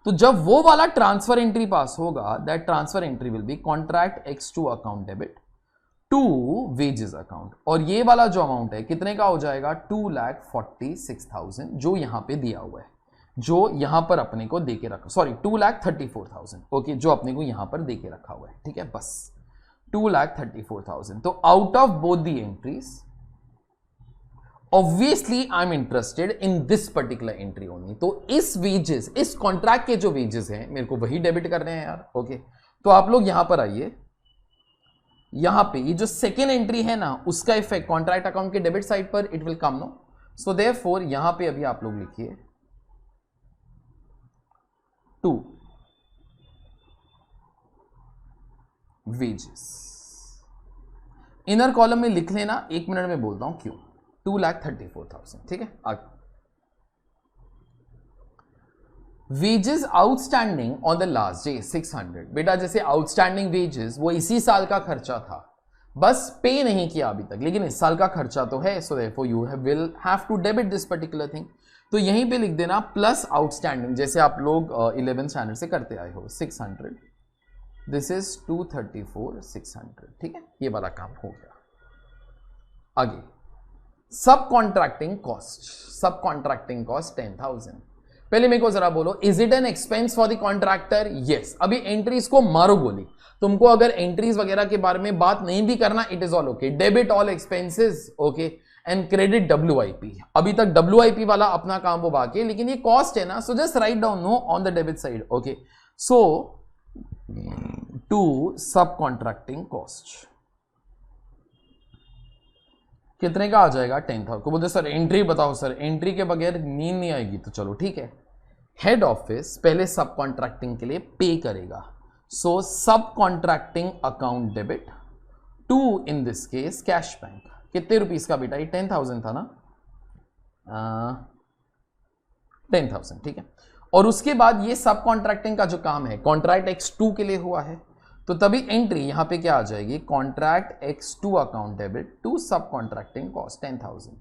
तो जब वो वाला ट्रांसफर एंट्री पास होगा, that transfer entry will be contract X2 account debit to wages account, और ये वाला जो अमाउंट है कितने का हो जाएगा 2,46,000 जो यहां पे दिया हुआ है, जो यहां पर अपने को देके रखा, सॉरी 2,34,000, ओके, जो अपने को यहां पर देके रखा हुआ है, ठीक है, बस 2,34,000। तो out of both the entries obviously I am interested in this particular entry only. तो इस वेजेस, इस कॉन्ट्रैक्ट के जो वेजेस हैं मेरे को वही डेबिट करने हैं यार, ओके। तो आप लोग यहां पर आइए, यहां पे ये जो सेकेंड एंट्री है ना उसका इफेक्ट कॉन्ट्रैक्ट अकाउंट के डेबिट साइड पर it will come no. So therefore यहां पे अभी आप लोग लिखिए 2 वेजेस, इनर कॉलम में लिख लेना, 1 मिनट में बोलता हूं क्यों। 2,34,000, ठीक है। आगे wages outstanding on the last day 600। बेटा जैसे आउटस्टैंडिंग वेजेस वो इसी साल का खर्चा था, बस पे नहीं किया अभी तक, लेकिन इस साल का खर्चा तो है, so therefore you will have to debit this particular thing. तो यहीं पे लिख देना प्लस आउटस्टैंडिंग, जैसे आप लोग 11th स्टैंडर्ड से करते आए हो, 600, दिस इज 234,600, ठीक है। ये वाला काम हो गया। आगे सब कॉन्ट्रैक्टिंग कॉस्ट 10,000। पहले मेरे को जरा बोलो, is it an expense for the contractor? Yes. अभी एंट्रीज को मारो गोली, तुमको अगर एंट्रीज वगैरह के बारे में बात नहीं भी करना, it is all okay. Debit all expenses, okay, and credit WIP। अभी तक WIP वाला अपना काम वो बाकी है, लेकिन ये कॉस्ट है ना, so just write down no on the debit side, okay. So to sub contracting cost कितने का आ जाएगा 10,000। को बोलते सर एंट्री बताओ, सर एंट्री के बगैर नींद नहीं आएगी, तो चलो ठीक है। हेड ऑफिस पहले सब कॉन्ट्रैक्टिंग के लिए पे करेगा, so sub contracting account debit to in this case cash bank. कितने रुपीस का बेटा, ये 10,000 था ना, 10,000, ठीक है। और उसके बाद ये सब कॉन्ट्रैक्टिंग का जो काम है कॉन्ट्रैक्ट X2 के लिए हुआ है, तो तभी एंट्री यहां पे क्या आ जाएगी, contract X2 account debit to sub contracting cost 10,000।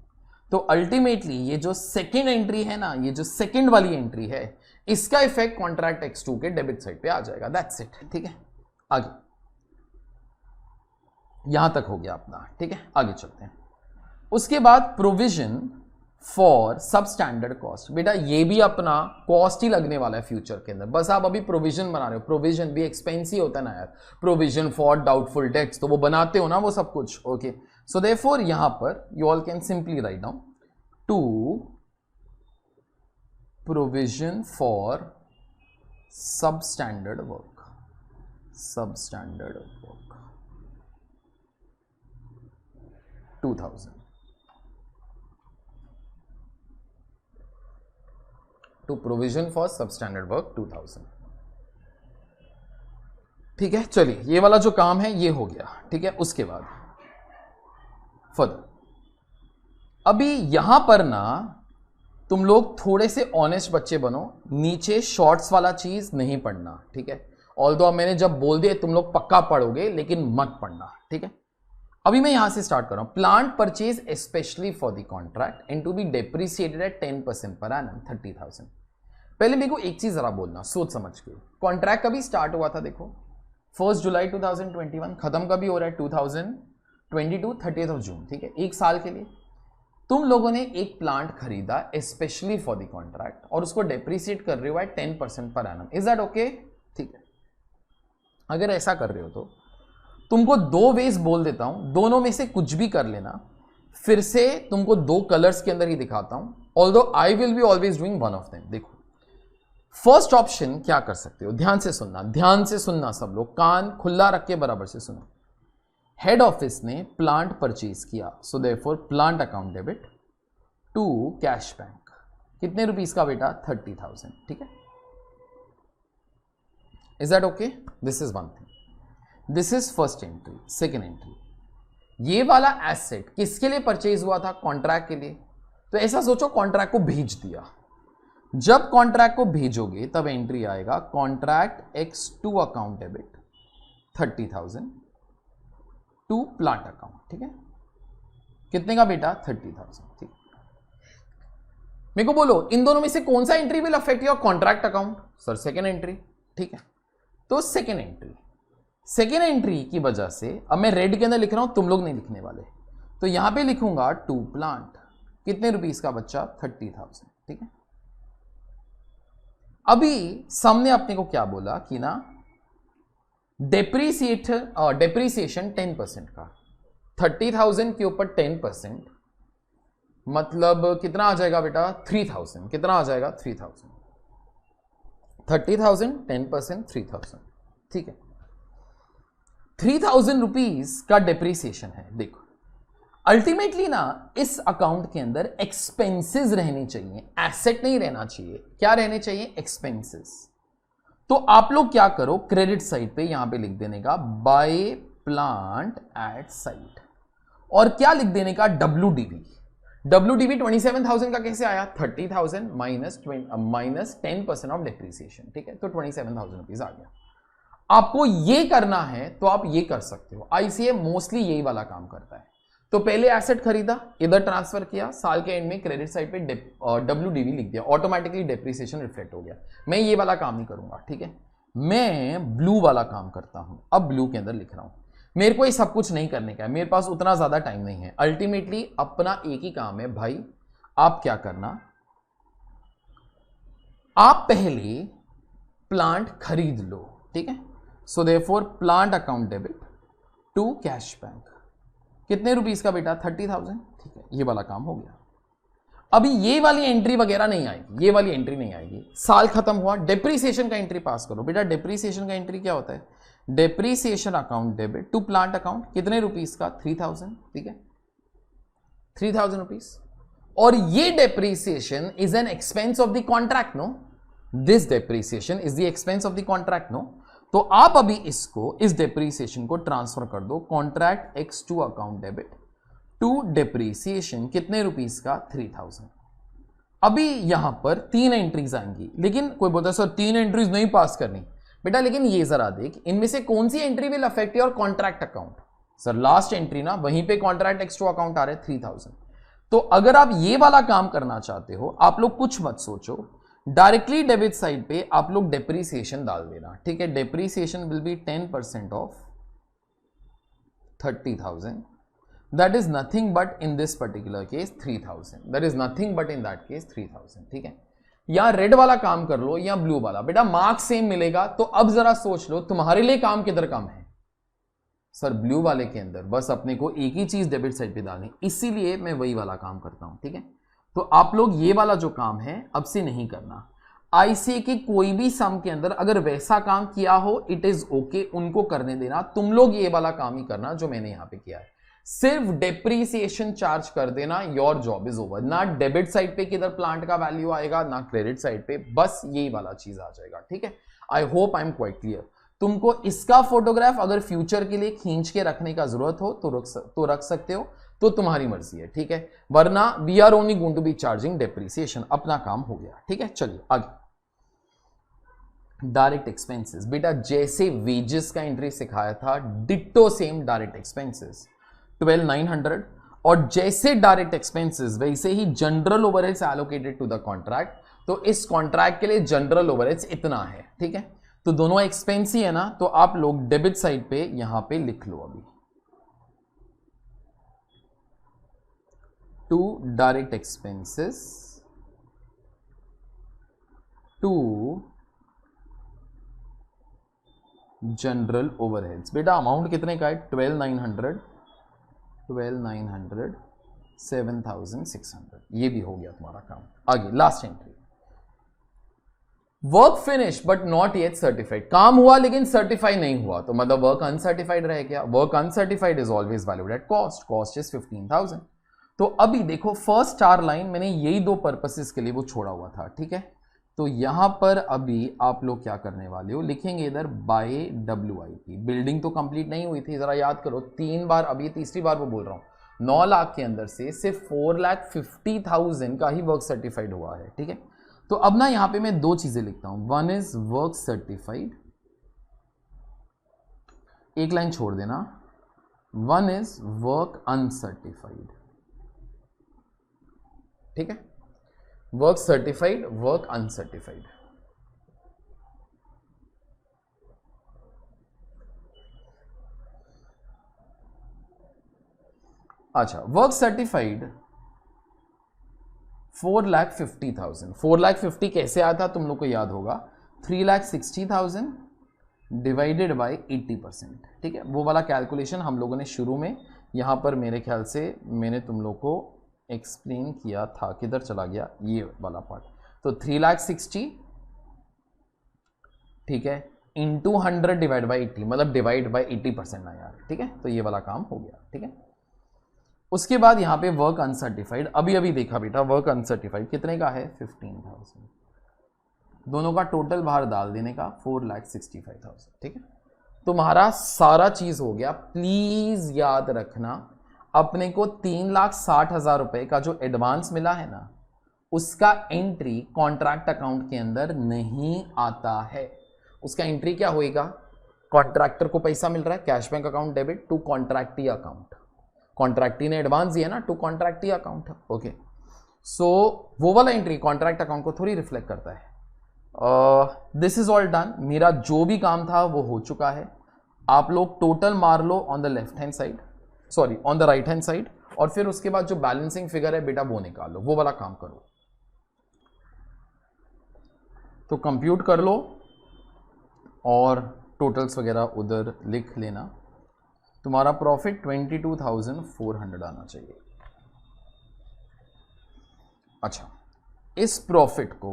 तो अल्टीमेटली ये जो सेकेंड एंट्री है ना, ये जो सेकेंड वाली एंट्री है, इसका इफेक्ट कॉन्ट्रैक्ट X2 के डेबिट साइड पे आ जाएगा, दैट्स इट, ठीक है। आगे यहां तक हो गया अपना, ठीक है। आगे चलते हैं। उसके बाद प्रोविजन फॉर सब स्टैंडर्ड कॉस्ट। बेटा ये भी अपना कॉस्ट ही लगने वाला है फ्यूचर के अंदर, बस आप अभी प्रोविजन बना रहे हो। प्रोविजन भी एक्सपेंस ही होता है ना यार, प्रोविजन फॉर डाउटफुल डेट्स तो वो बनाते हो ना वो सब कुछ, ओके। सो देयरफॉर यहां पर you all can simply write down to provision for substandard work 2,000 to provision for substandard work 2,000, ठीक है। चलिए ये वाला जो काम है ये हो गया, ठीक है। उसके बाद फर्दर अभी यहां पर ना तुम लोग थोड़े से ऑनेस्ट बच्चे बनो, नीचे शॉर्ट्स वाला चीज नहीं पढ़ना, ठीक है। ऑल्दो मैंने जब बोल दिया तुम लोग पक्का पढ़ोगे, लेकिन मत पढ़ना, ठीक है। अभी मैं यहां से स्टार्ट कर रहा हूं। Plant purchase specially for the contract and to be depreciated at 10% per annum 30,000। पहले मेरे को एक चीज जरा बोलना सोच समझ के, कॉन्ट्रैक्ट कभी स्टार्ट हुआ था देखो 1 जुलाई 2021, खत्म कभी हो रहा है 2022 30th जून, ठीक है। एक साल के लिए तुम लोगों ने एक प्लांट खरीदा स्पेशली फॉर द कॉन्ट्रैक्ट और उसको डेप्रिसिएट कर रहे हो eight 10% per annum, is that okay? ठीक है। अगर ऐसा कर रहे हो तो तुमको 2 वेज बोल देता हूं, दोनों में से कुछ भी कर लेना। फिर से तुमको 2 कलर्स के अंदर ही दिखाता हूं, although I will be always doing one of them. देखो फर्स्ट ऑप्शन क्या कर सकते हो, ध्यान से सुनना सब लोग, कान खुला रख के बराबर से सुनो। हेड ऑफिस ने प्लांट परचेज किया, so therefore plant account debit to cash bank. कितने रुपीस का बेटा? 30,000, ठीक है। Is that okay? This is one thing, this is first entry. Second entry, ये वाला एसेट किसके लिए परचेज हुआ था? कॉन्ट्रैक्ट के लिए। तो ऐसा सोचो, कॉन्ट्रैक्ट को भेज दिया। जब कॉन्ट्रैक्ट को भेजोगे तब एंट्री आएगा contract X two account debit 30,000 to plant account. ठीक है, कितने का बेटा? 30,000। ठीक, मेरे को बोलो इन दोनों में से कौन सा entry will affect your contract account? Sir second entry. ठीक है, तो सेकेंड एंट्री की वजह से अब मैं रेड के अंदर लिख रहा हूं, तुम लोग नहीं लिखने वाले, तो यहां पे लिखूंगा टू प्लांट। कितने रुपीस का बच्चा? 30,000। ठीक है, अभी सामने अपने को क्या बोला कि ना डेप्रीसिएशन 10% का, 30,000 के ऊपर 10% मतलब कितना आ जाएगा बेटा? 3,000। कितना आ जाएगा? 3,000। 30,000 10% 3,000। ठीक है, 3,000 रुपीज का डेप्रीसिएशन है। देखो अल्टीमेटली ना इस अकाउंट के अंदर एक्सपेंसेस रहने चाहिए, एसेट नहीं रहना चाहिए। क्या रहने चाहिए? एक्सपेंसेस। तो आप लोग क्या करो, क्रेडिट साइड पे यहां पे लिख देने का बाय प्लांट एट साइट, और क्या लिख देने का? WDV। WDV 27,000 का कैसे आया? 30,000 माइनस 10% ऑफ डेप्रीसिएशन। ठीक है, तो 27,000 रुपीज आ गया। आपको ये करना है तो आप ये कर सकते हो। ICA मोस्टली यही वाला काम करता है। तो पहले एसेट खरीदा, इधर ट्रांसफर किया, साल के एंड में क्रेडिट साइड पे WDV लिख दिया, ऑटोमेटिकली डेप्रीसिएशन रिफ्लेक्ट हो गया। मैं ये वाला काम नहीं करूंगा। ठीक है, मैं ब्लू वाला काम करता हूं। अब ब्लू के अंदर लिख रहा हूं, मेरे को ये सब कुछ नहीं करने का है, मेरे पास उतना ज्यादा टाइम नहीं है। अल्टीमेटली अपना एक ही काम है भाई, आप क्या करना, आप पहले प्लांट खरीद लो। ठीक है, so therefore plant account debit to cash bank. कितने रुपीस का बेटा? 30,000। ठीक है, ये वाला काम हो गया। अभी ये वाली एंट्री वगैरह नहीं आएगी, ये वाली एंट्री नहीं आएगी। साल खत्म हुआ, डेप्रीसिएशन का एंट्री पास करो बेटा। डेप्रीसिएशन का एंट्री क्या होता है? Depreciation account debit to plant account. कितने रुपीस का? 3,000। ठीक है, 3,000 रुपीस। और ये depreciation is an expense of the contract, no? This depreciation is the expense of the contract, no? तो आप अभी इसको, इस डेप्रीसिएशन को ट्रांसफर कर दो contract X two account debit to depreciation. कितने रुपीस का? 3,000। अभी यहां पर 3 एंट्रीज आएंगी, लेकिन कोई बोलता है सर 3 एंट्रीज नहीं पास करनी बेटा, लेकिन ये जरा देख, इनमें से कौन सी entry will affect your contract account? Sir last entry ना, वहीं पे कॉन्ट्रैक्ट एक्स टू अकाउंट आ रहे 3,000। तो अगर आप ये वाला काम करना चाहते हो, आप लोग कुछ मत सोचो, डायरेक्टली डेबिट साइड पे आप लोग डेप्रीसिएशन डाल देना। ठीक है, depreciation will be 10% of 30,000। That is nothing but in this particular case 3,000। That is nothing but in that case 3,000। ठीक है, या रेड वाला काम कर लो या ब्लू वाला, बेटा मार्क्स सेम मिलेगा। तो अब जरा सोच लो तुम्हारे लिए काम किधर कम है? सर ब्लू वाले के अंदर बस अपने को एक ही चीज डेबिट साइड पे डालनी, इसीलिए मैं वही वाला काम करता हूं। ठीक है, तो आप लोग ये वाला जो काम है अब से नहीं करना। ICA के कोई भी सम के अंदर अगर वैसा काम किया हो, इट इज ओके, उनको करने देना। तुम लोग ये वाला काम ही करना जो मैंने यहां पे किया है। सिर्फ डेप्रीसिएशन चार्ज कर देना, योर जॉब इज ओवर। ना डेबिट साइड पे किधर प्लांट का वैल्यू आएगा, ना क्रेडिट साइड पे, बस यही वाला चीज आ जाएगा। ठीक है, I hope I am quite clear. तुमको इसका फोटोग्राफ अगर फ्यूचर के लिए खींच के रखने का जरूरत हो तो रख सकते हो, तो तुम्हारी मर्जी है। ठीक है, वरना we are only going to be charging depreciation. अपना काम हो गया। ठीक है, चलिए आगे। डायरेक्ट एक्सपेंसेस, बेटा जैसे वेजेस का एंट्री सिखाया था, डिट्टो सेम डायरेक्ट एक्सपेंसेस 12,900, और जैसे डायरेक्ट एक्सपेंसेस वैसे ही general overheads allocated to the contract. तो इस कॉन्ट्रैक्ट के लिए जनरल ओवरहेड्स इतना है। ठीक है, तो दोनों एक्सपेंस ही है ना, तो आप लोग डेबिट साइड पे यहां पे लिख लो अभी to direct expenses to general overheads. बेटा अमाउंट कितने का है? 12,900, 7,600। ये भी हो गया तुम्हारा काम। आगे last entry, work finish but not yet certified. काम हुआ लेकिन सर्टिफाई नहीं हुआ, तो मतलब वर्क अनसर्टिफाइड रह गया। Work uncertified is always valued at cost, cost is 15,000। तो अभी देखो फर्स्ट 4 लाइन मैंने यही 2 पर्पसेस के लिए वो छोड़ा हुआ था। ठीक है, तो यहां पर अभी आप लोग क्या करने वाले हो, लिखेंगे इधर बाय WIP। बिल्डिंग तो कंप्लीट नहीं हुई थी, जरा याद करो 3 बार, अब ये तीसरी बार वो बोल रहा हूं, 9 लाख के अंदर से सिर्फ 4,50,000 का ही वर्क सर्टिफाइड हुआ है, ठीक है। तो अब ना यहां पे मैं 2 चीजें लिखता हूं, वन इज वर्क सर्टिफाइड, एक लाइन छोड़ देना, वन इज वर्क अनसर्टिफाइड, ठीक है। Work certified, work uncertified. अच्छा, वर्क सर्टिफाइड 4,50,000, 4,50,000 कैसे आया था तुम लोग को याद होगा, 3,60,000 डिवाइडेड बाय 80%, ठीक है। वो वाला कैलकुलेशन हम लोगों ने शुरू में यहां पर मेरे ख्याल से मैंने तुम लोग को एक्सप्लेन किया था, किधर चला गया ये वाला पार्ट। तो 3,60,000, ठीक है, इंटू 100 डिवाइड बाई 80, मतलब डिवाइड बाई 80% ना यार, ठीक है। तो ये वाला काम हो गया, ठीक है। उसके बाद यहां पे वर्क अनसर्टिफाइड, अभी अभी देखा बेटा, वर्क अनसर्टिफाइड कितने का है, 15,000, दोनों का टोटल बाहर डाल देने का 4,65,000, ठीक है। तुम्हारा सारा चीज हो गया। प्लीज याद रखना, अपने को 3,60,000 रुपए का जो एडवांस मिला है ना, उसका एंट्री कॉन्ट्रैक्ट अकाउंट के अंदर नहीं आता है। उसका एंट्री क्या होएगा, कॉन्ट्रैक्टर को पैसा मिल रहा है, cash bank account debit to contractee account, contractee ने एडवांस दिया ना to contractee account, okay. So वो वाला एंट्री कॉन्ट्रैक्ट अकाउंट को थोड़ी रिफ्लेक्ट करता है। दिस इज ऑल डन, मेरा जो भी काम था वो हो चुका है। आप लोग टोटल मार लो on the left hand side, sorry on the right hand side, और फिर उसके बाद जो बैलेंसिंग फिगर है बेटा वो निकालो, वो वाला काम करो। तो कंप्यूट कर लो और टोटल्स वगैरह उधर लिख लेना। तुम्हारा प्रॉफिट 22,400 आना चाहिए। अच्छा, इस प्रॉफिट को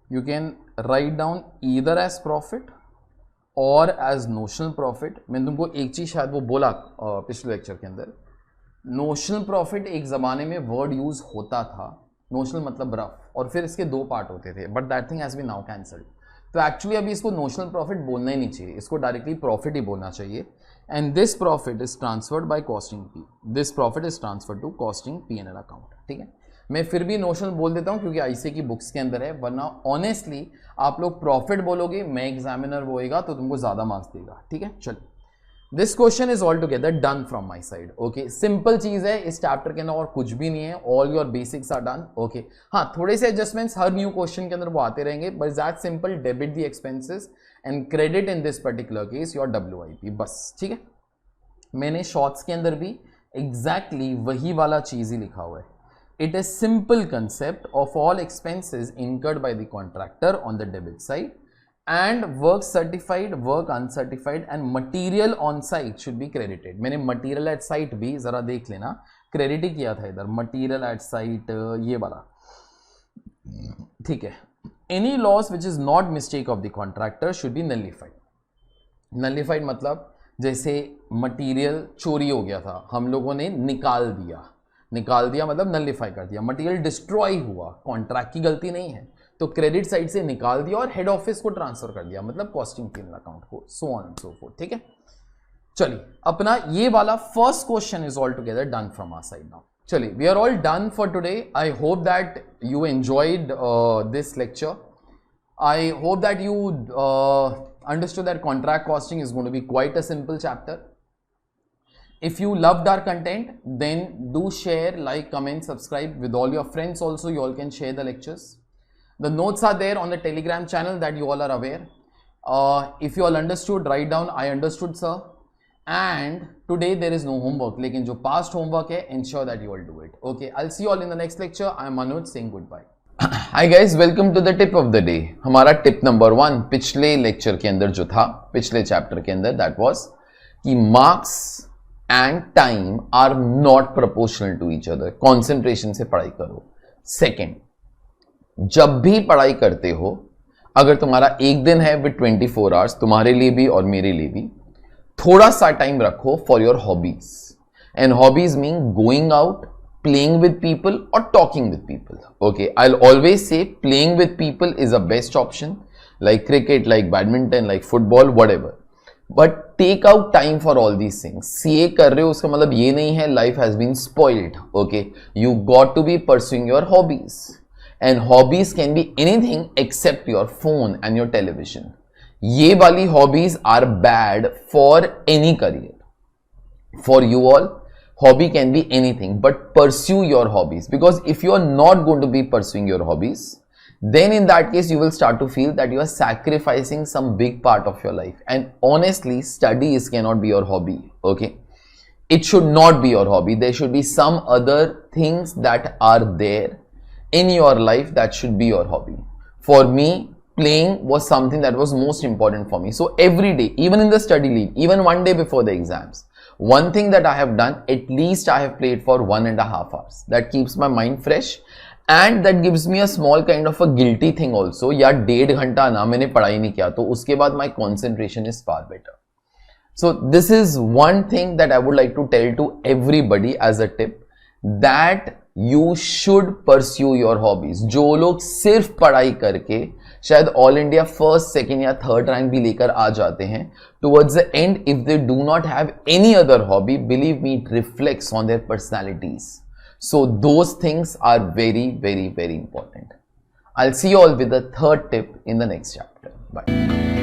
you can write down either as profit और एज नोशनल प्रॉफिट। मैंने तुमको एक चीज शायद वो बोला पिछले लेक्चर के अंदर, नोशनल प्रॉफिट एक जमाने में वर्ड यूज होता था, नोशनल मतलब रफ, और फिर इसके 2 पार्ट होते थे, but that thing has been now cancelled. तो एक्चुअली अभी इसको नोशनल प्रॉफिट बोलना ही नहीं चाहिए, इसको डायरेक्टली प्रॉफिट ही बोलना चाहिए। And this profit is transferred by costing P, this profit is transferred to costing P&L account, ठीक है। मैं फिर भी नोशनल बोल देता हूं क्योंकि आईसी की बुक्स के अंदर है, वरना ऑनेस्टली आप लोग प्रॉफिट बोलोगे, मैं एग्जामिनर होएगा तो तुमको ज्यादा मार्क्स देगा, ठीक है। चलो, this question is all together done from my side, okay. Simple चीज है, इस चैप्टर के अंदर और कुछ भी नहीं है, all your basics are done, okay. हाँ, थोड़े से एडजस्टमेंट्स हर न्यू क्वेश्चन के अंदर वो आते रहेंगे, but that simple, debit the expenses and credit in this particular case your WIP, बस, ठीक है। मैंने शॉर्ट्स के अंदर भी एग्जैक्टली वही वाला चीज ही लिखा हुआ है। It is simple concept of all expenses incurred by the contractor on the debit side and work certified, work uncertified and material on site should be credited। मैंने material at site भी जरा देख लेना, क्रेडिट ही किया था इधर, material at site ये वाला, ठीक है। any loss which is not mistake of the contractor should be nullified। nullified मतलब जैसे मटेरियल चोरी हो गया था, हम लोगों ने निकाल दिया, निकाल दिया मतलब नलिफाई कर दिया, मटेरियल डिस्ट्रॉय हुआ, कॉन्ट्रैक्ट की गलती नहीं है, तो क्रेडिट साइड से निकाल दिया और हेड ऑफिस को ट्रांसफर कर दिया, मतलब कॉस्टिंग P&L अकाउंट को, so on and so forth, ठीक है। चलिए, अपना ये वाला first question is all together done from our side now. चलिए, we are all done for today. I hope that you enjoyed this lecture. I hope that you understood that contract costing is going to be quite a simple chapter. If you loved our content, then do share, like, comment, subscribe with all your friends also. You all can share the lectures. The notes are there on the Telegram channel that you all are aware. If you all understood, write down I understood sir. And today there is no homework. लेकिन जो past homework है, ensure that you all do it. Okay, I'll see you all in the next lecture. I am Manoj saying goodbye. Hi guys, welcome to the tip of the day. हमारा tip number 1 पिछले lecture के अंदर जो था, पिछले chapter के अंदर, that was कि marks and time are not proportional to each other. Concentration से पढ़ाई करो। सेकेंड, जब भी पढ़ाई करते हो, अगर तुम्हारा एक दिन है विद 24 आवर्स, तुम्हारे लिए भी और मेरे लिए भी, थोड़ा सा टाइम रखो for your hobbies. And hobbies mean going out, playing with people or talking with people. Okay, I'll always say playing with people is a best option, like cricket, like badminton, like football, whatever. But take out time for all these things. CA कर रहे हो उसका मतलब ये नहीं है life has been spoiled. Okay, you got to be pursuing your hobbies, and hobbies can be anything except your phone and your television. ये वाली hobbies are bad for any career. For you all, hobby can be anything, but pursue your hobbies, because if you are not going to be pursuing your hobbies, then in that case you will start to feel that you are sacrificing some big part of your life. And honestly, studies cannot be your hobby. Okay, it should not be your hobby. There should be some other things that are there in your life that should be your hobby. For me, playing was something that was most important for me. So every day, even in the study leave, even one day before the exams, one thing that I have done, at least I have played for 1.5 hours. That keeps my mind fresh. And that gives me a small kind of a guilty thing also. यार 1.5 घंटा ना मैंने पढ़ाई नहीं किया, तो उसके बाद my concentration is far better. So this is one thing that I would like to tell to everybody as a tip, that you should pursue your hobbies. जो लोग सिर्फ पढ़ाई करके शायद ऑल इंडिया फर्स्ट, सेकेंड या third rank भी लेकर आ जाते हैं, towards the end, if they do not have any other hobby, believe me, it reflects on their personalities. So those things are very, very, very important. I'll see you all with the third tip in the next chapter. Bye.